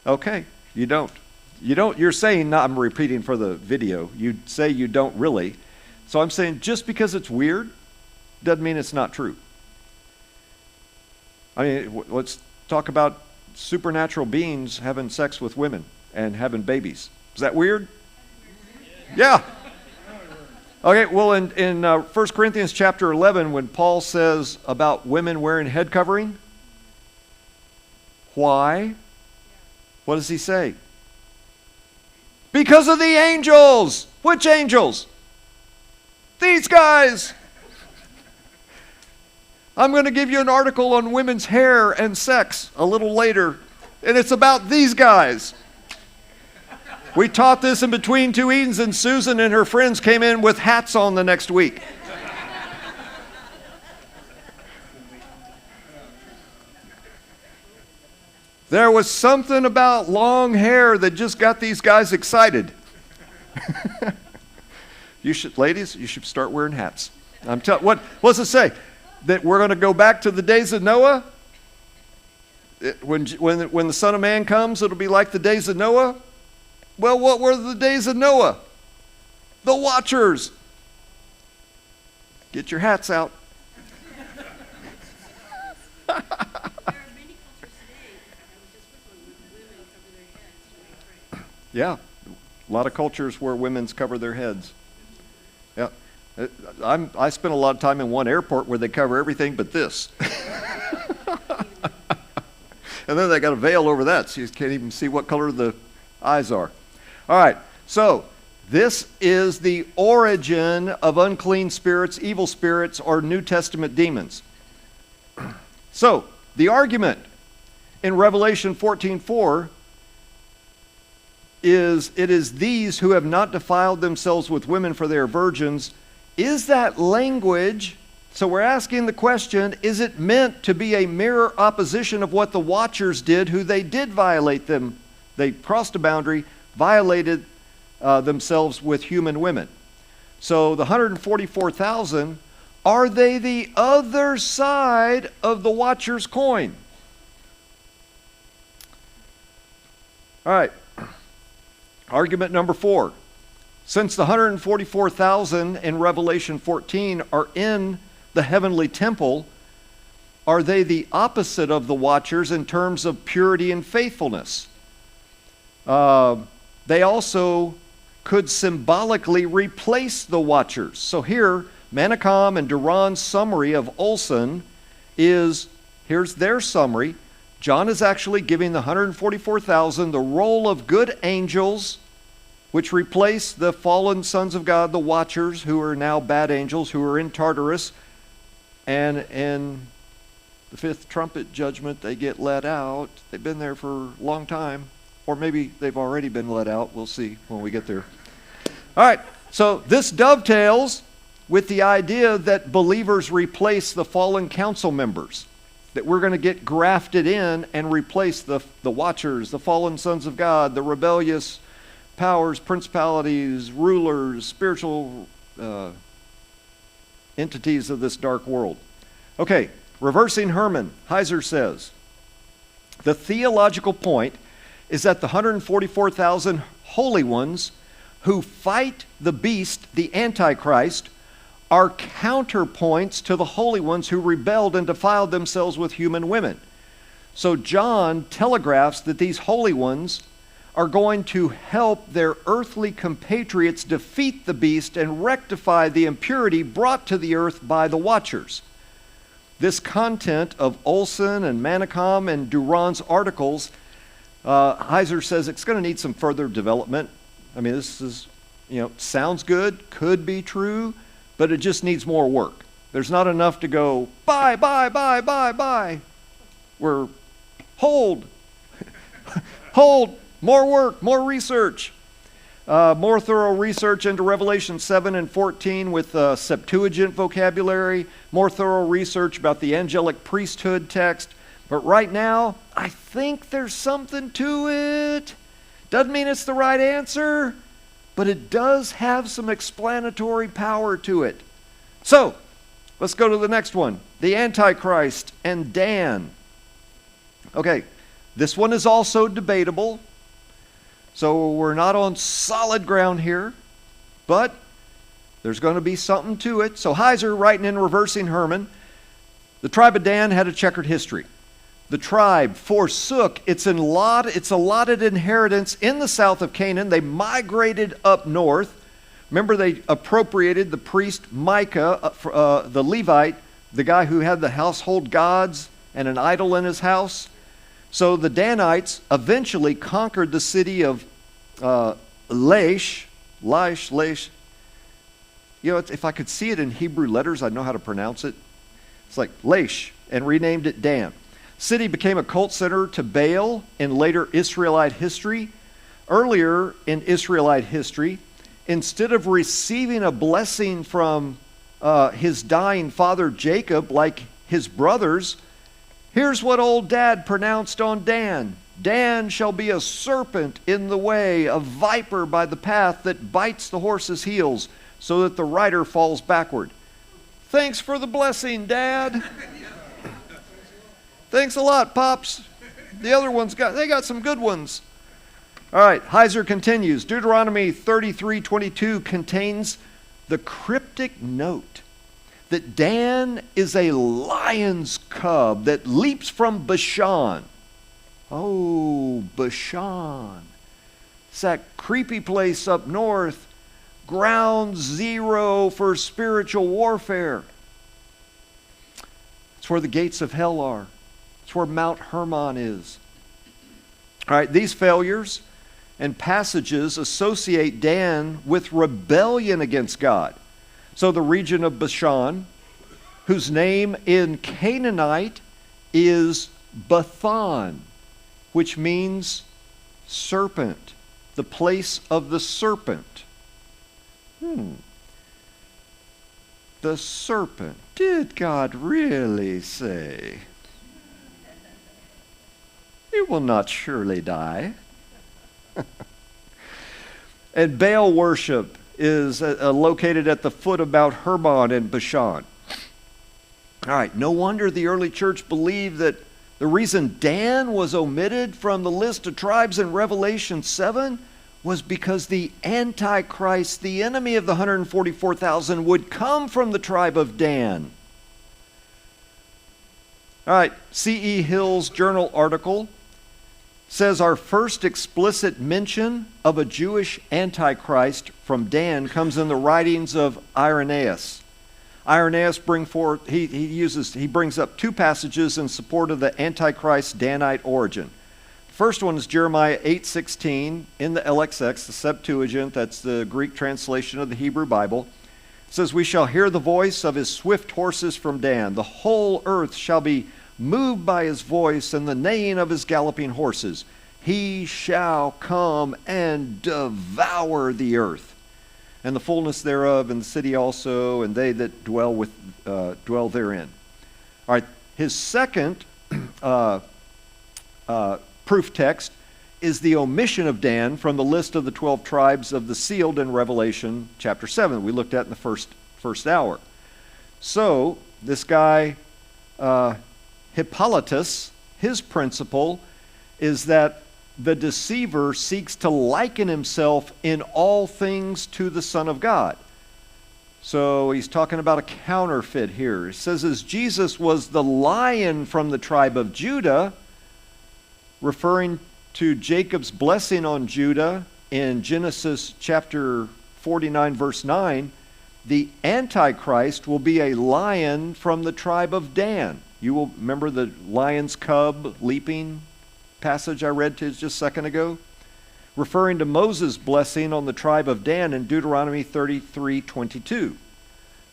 Not really. Okay, you don't. You're saying, not, I'm repeating for the video, you say you don't really. So I'm saying just because it's weird doesn't mean it's not true. I mean, let's talk about supernatural beings having sex with women and having babies. Is that weird? Yeah. Okay, well, in 1 Corinthians chapter 11, when Paul says about women wearing head covering, why? What does he say? Because of the angels. Which angels? These guys. I'm going to give you an article on women's hair and sex a little later, and it's about these guys. We taught this in between two Edens, and Susan and her friends came in with hats on the next week. There was something about long hair that just got these guys excited. Ladies, you should start wearing hats. What does it say? That we're going to go back to the days of Noah? When the Son of Man comes, it'll be like the days of Noah? Well, what were the days of Noah? The Watchers. Get your hats out. There are many cultures today, in fact, I was just with one, where women cover their heads when they pray. Yeah, a lot of cultures where women's cover their heads. Yeah, I spent a lot of time in one airport where they cover everything but this. And then they got a veil over that, so you can't even see what color the eyes are. All right, so this is the origin of unclean spirits, evil spirits, or New Testament demons. So, the argument in Revelation 14:4, is, it is these who have not defiled themselves with women, for they are virgins. Is that language, so we're asking the question, is it meant to be a mirror opposition of what the watchers did, who they did violate them? They crossed a boundary, violated themselves with human women. So the 144,000, are they the other side of the watcher's coin? All right. Argument number 4. Since the 144,000 in Revelation 14 are in the heavenly temple, are they the opposite of the watchers in terms of purity and faithfulness? They also could symbolically replace the watchers. So here, Menachem and Duran's summary of Olson is, here's their summary. John is actually giving the 144,000 the role of good angels, which replace the fallen sons of God, the watchers, who are now bad angels, who are in Tartarus. And in the fifth trumpet judgment, they get let out. They've been there for a long time. Or maybe they've already been let out. We'll see when we get there. All right, so this dovetails with the idea that believers replace the fallen council members, that we're going to get grafted in and replace the watchers, the fallen sons of God, the rebellious powers, principalities, rulers, spiritual entities of this dark world. Okay, reversing Herman, Heiser says, the theological point is that the 144,000 holy ones who fight the beast, the Antichrist, are counterpoints to the holy ones who rebelled and defiled themselves with human women. So John telegraphs that these holy ones are going to help their earthly compatriots defeat the beast and rectify the impurity brought to the earth by the watchers. This content of Olson and Menachem and Duran's articles, Heiser says it's going to need some further development. I mean, this is, sounds good, could be true, but it just needs more work. There's not enough to go, buy. We're, hold, more work, more research. More thorough research into Revelation 7 and 14 with Septuagint vocabulary, more thorough research about the angelic priesthood text. But right now, I think there's something to it. Doesn't mean it's the right answer, but it does have some explanatory power to it. So, let's go to the next one. The Antichrist and Dan. Okay, this one is also debatable. So we're not on solid ground here, but there's going to be something to it. So Heiser, writing in Reversing Herman, the tribe of Dan had a checkered history. The tribe forsook its allotted inheritance in the south of Canaan. They migrated up north. Remember, they appropriated the priest Micah, the Levite, the guy who had the household gods and an idol in his house. So the Danites eventually conquered the city of Laish. If I could see it in Hebrew letters, I'd know how to pronounce it. It's like Laish, and renamed it Dan. City became a cult center to Baal in later Israelite history. Earlier in Israelite history, instead of receiving a blessing from his dying father Jacob like his brothers, here's what old dad pronounced on Dan. Dan shall be a serpent in the way, a viper by the path that bites the horse's heels so that the rider falls backward. Thanks for the blessing, Dad. Thanks a lot, Pops. The other ones got some good ones. All right, Heiser continues. Deuteronomy 33:22 contains the cryptic note that Dan is a lion's cub that leaps from Bashan. Oh, Bashan. It's that creepy place up north, ground zero for spiritual warfare. It's where the gates of hell are. It's where Mount Hermon is. All right, these failures and passages associate Dan with rebellion against God. So the region of Bashan, whose name in Canaanite is Bathan, which means serpent. the place of the serpent. The serpent. Did God really say? He will not surely die. And Baal worship is located at the foot of Mount Hermon in Bashan. All right, no wonder the early church believed that the reason Dan was omitted from the list of tribes in Revelation 7 was because the Antichrist, the enemy of the 144,000, would come from the tribe of Dan. All right, C.E. Hill's journal article says our first explicit mention of a Jewish Antichrist from Dan comes in the writings of Irenaeus. Irenaeus he brings up two passages in support of the Antichrist Danite origin. The first one is Jeremiah 8:16 in the LXX, the Septuagint, that's the Greek translation of the Hebrew Bible. It says, "We shall hear the voice of his swift horses from Dan. The whole earth shall be moved by his voice and the neighing of his galloping horses. He shall come and devour the earth, and the fullness thereof, and the city also, and they that dwell therein." All right, his second proof text is the omission of Dan from the list of the 12 tribes of the sealed in Revelation chapter 7 we looked at in the first hour. So this guy Hippolytus, his principle is that the deceiver seeks to liken himself in all things to the Son of God. So he's talking about a counterfeit here. It says, as Jesus was the lion from the tribe of Judah, referring to Jacob's blessing on Judah in Genesis chapter 49, verse 9, the Antichrist will be a lion from the tribe of Dan. You will remember the lion's cub leaping passage I read to just a second ago, referring to Moses' blessing on the tribe of Dan in Deuteronomy 33:22.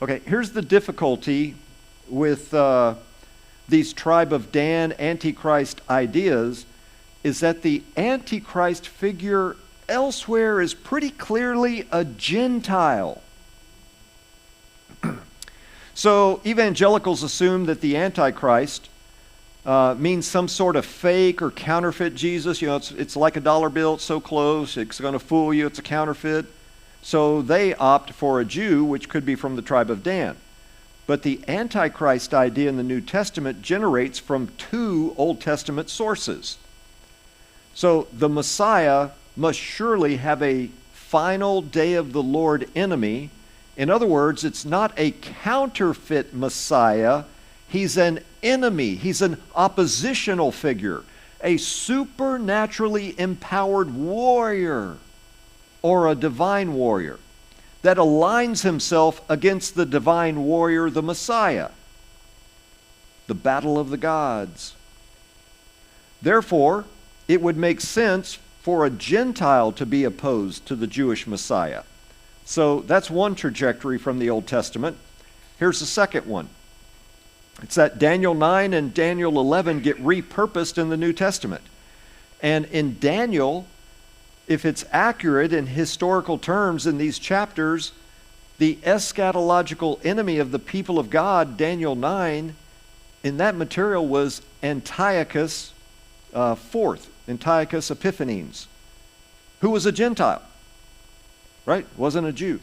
Okay, here's the difficulty with these tribe of Dan Antichrist ideas, is that the Antichrist figure elsewhere is pretty clearly a Gentile. So evangelicals assume that the Antichrist means some sort of fake or counterfeit Jesus. You know, it's like a dollar bill, it's so close, it's going to fool you, it's a counterfeit. So they opt for a Jew, which could be from the tribe of Dan. But the Antichrist idea in the New Testament generates from two Old Testament sources. So the Messiah must surely have a final day of the Lord enemy. In other words, it's not a counterfeit Messiah. He's an enemy. He's an oppositional figure, a supernaturally empowered warrior or a divine warrior that aligns himself against the divine warrior, the Messiah, the battle of the gods. Therefore, it would make sense for a Gentile to be opposed to the Jewish Messiah. So that's one trajectory from the Old Testament. Here's the second one. It's that Daniel 9 and Daniel 11 get repurposed in the New Testament. And in Daniel, if it's accurate in historical terms in these chapters, the eschatological enemy of the people of God, Daniel 9, in that material was Antiochus IV, Antiochus Epiphanes, who was a Gentile, right? Wasn't a Jew.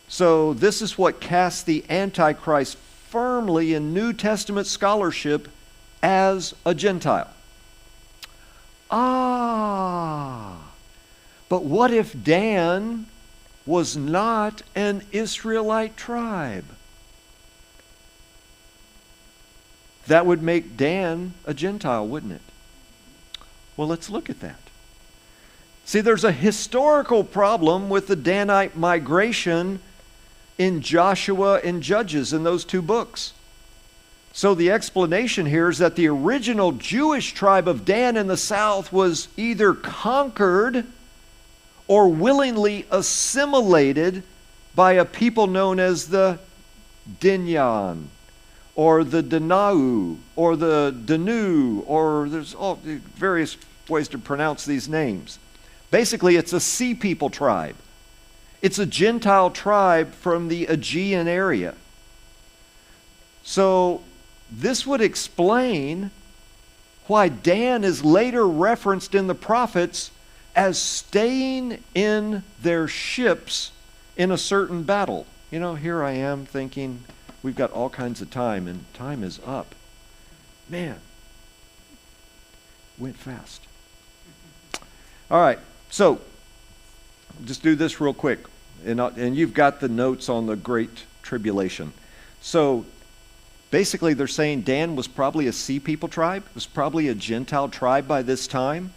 So this is what casts the Antichrist firmly in New Testament scholarship as a Gentile. But what if Dan was not an Israelite tribe? That would make Dan a Gentile, wouldn't it? Well, let's look at that. See, there's a historical problem with the Danite migration in Joshua and Judges in those two books. So the explanation here is that the original Jewish tribe of Dan in the south was either conquered or willingly assimilated by a people known as the Dinyan, or the Danau, or the Danu, or there's all various ways to pronounce these names. Basically, it's a sea people tribe. It's a Gentile tribe from the Aegean area. So this would explain why Dan is later referenced in the prophets as staying in their ships in a certain battle. You know, here I am thinking we've got all kinds of time, and time is up. Man, went fast. All right, so just do this real quick, and you've got the notes on the Great Tribulation. So basically, they're saying Dan was probably a sea people tribe, was probably a Gentile tribe by this time.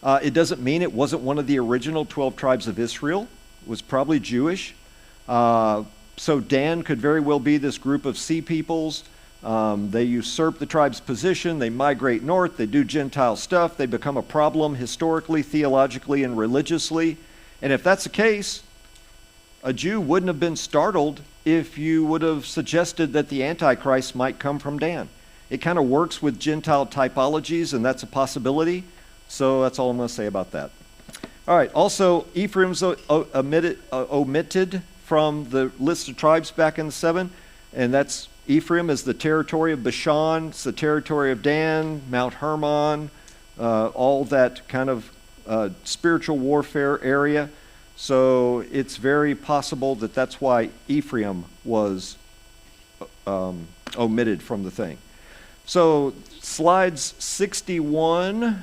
It doesn't mean it wasn't one of the original 12 tribes of Israel. It was probably Jewish. So Dan could very well be this group of sea peoples. They usurp the tribe's position. They migrate north. They do Gentile stuff. They become a problem historically, theologically, and religiously. And if that's the case, a Jew wouldn't have been startled if you would have suggested that the Antichrist might come from Dan. It kind of works with Gentile typologies, and that's a possibility. So that's all I'm going to say about that. All right, also, Ephraim's omitted from the list of tribes back in the 7, and that's Ephraim is the territory of Bashan, it's the territory of Dan, Mount Hermon, all that kind of spiritual warfare area. So it's very possible that that's why Ephraim was omitted from the thing. So slides 61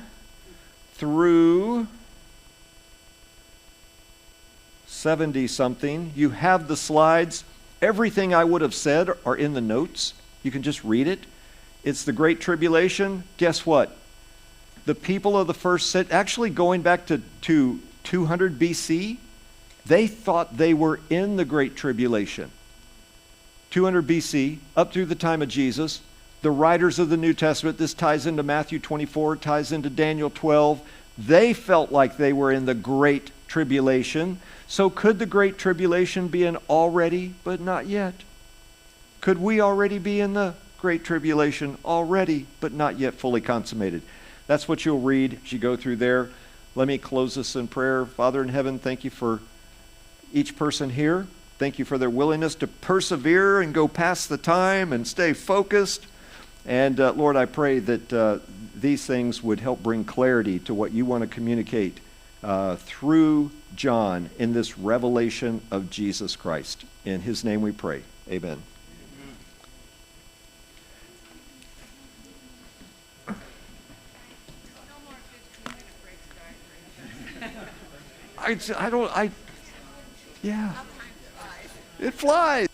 through 70-something, you have the slides. Everything I would have said are in the notes. You can just read it. It's the Great Tribulation. Guess what? The people of the first set, actually going back to 200 BC, they thought they were in the Great Tribulation. 200 BC, up through the time of Jesus, the writers of the New Testament, this ties into Matthew 24, ties into Daniel 12, they felt like they were in the Great Tribulation. So could the Great Tribulation be an already but not yet? Could we already be in the Great Tribulation already but not yet fully consummated? That's what you'll read as you go through there. Let me close this in prayer. Father in heaven, thank you for each person here. Thank you for their willingness to persevere and go past the time and stay focused. And Lord, I pray that these things would help bring clarity to what you want to communicate through John in this revelation of Jesus Christ. In his name we pray. Amen. No more 15-minute breaks, guys. Yeah. It flies.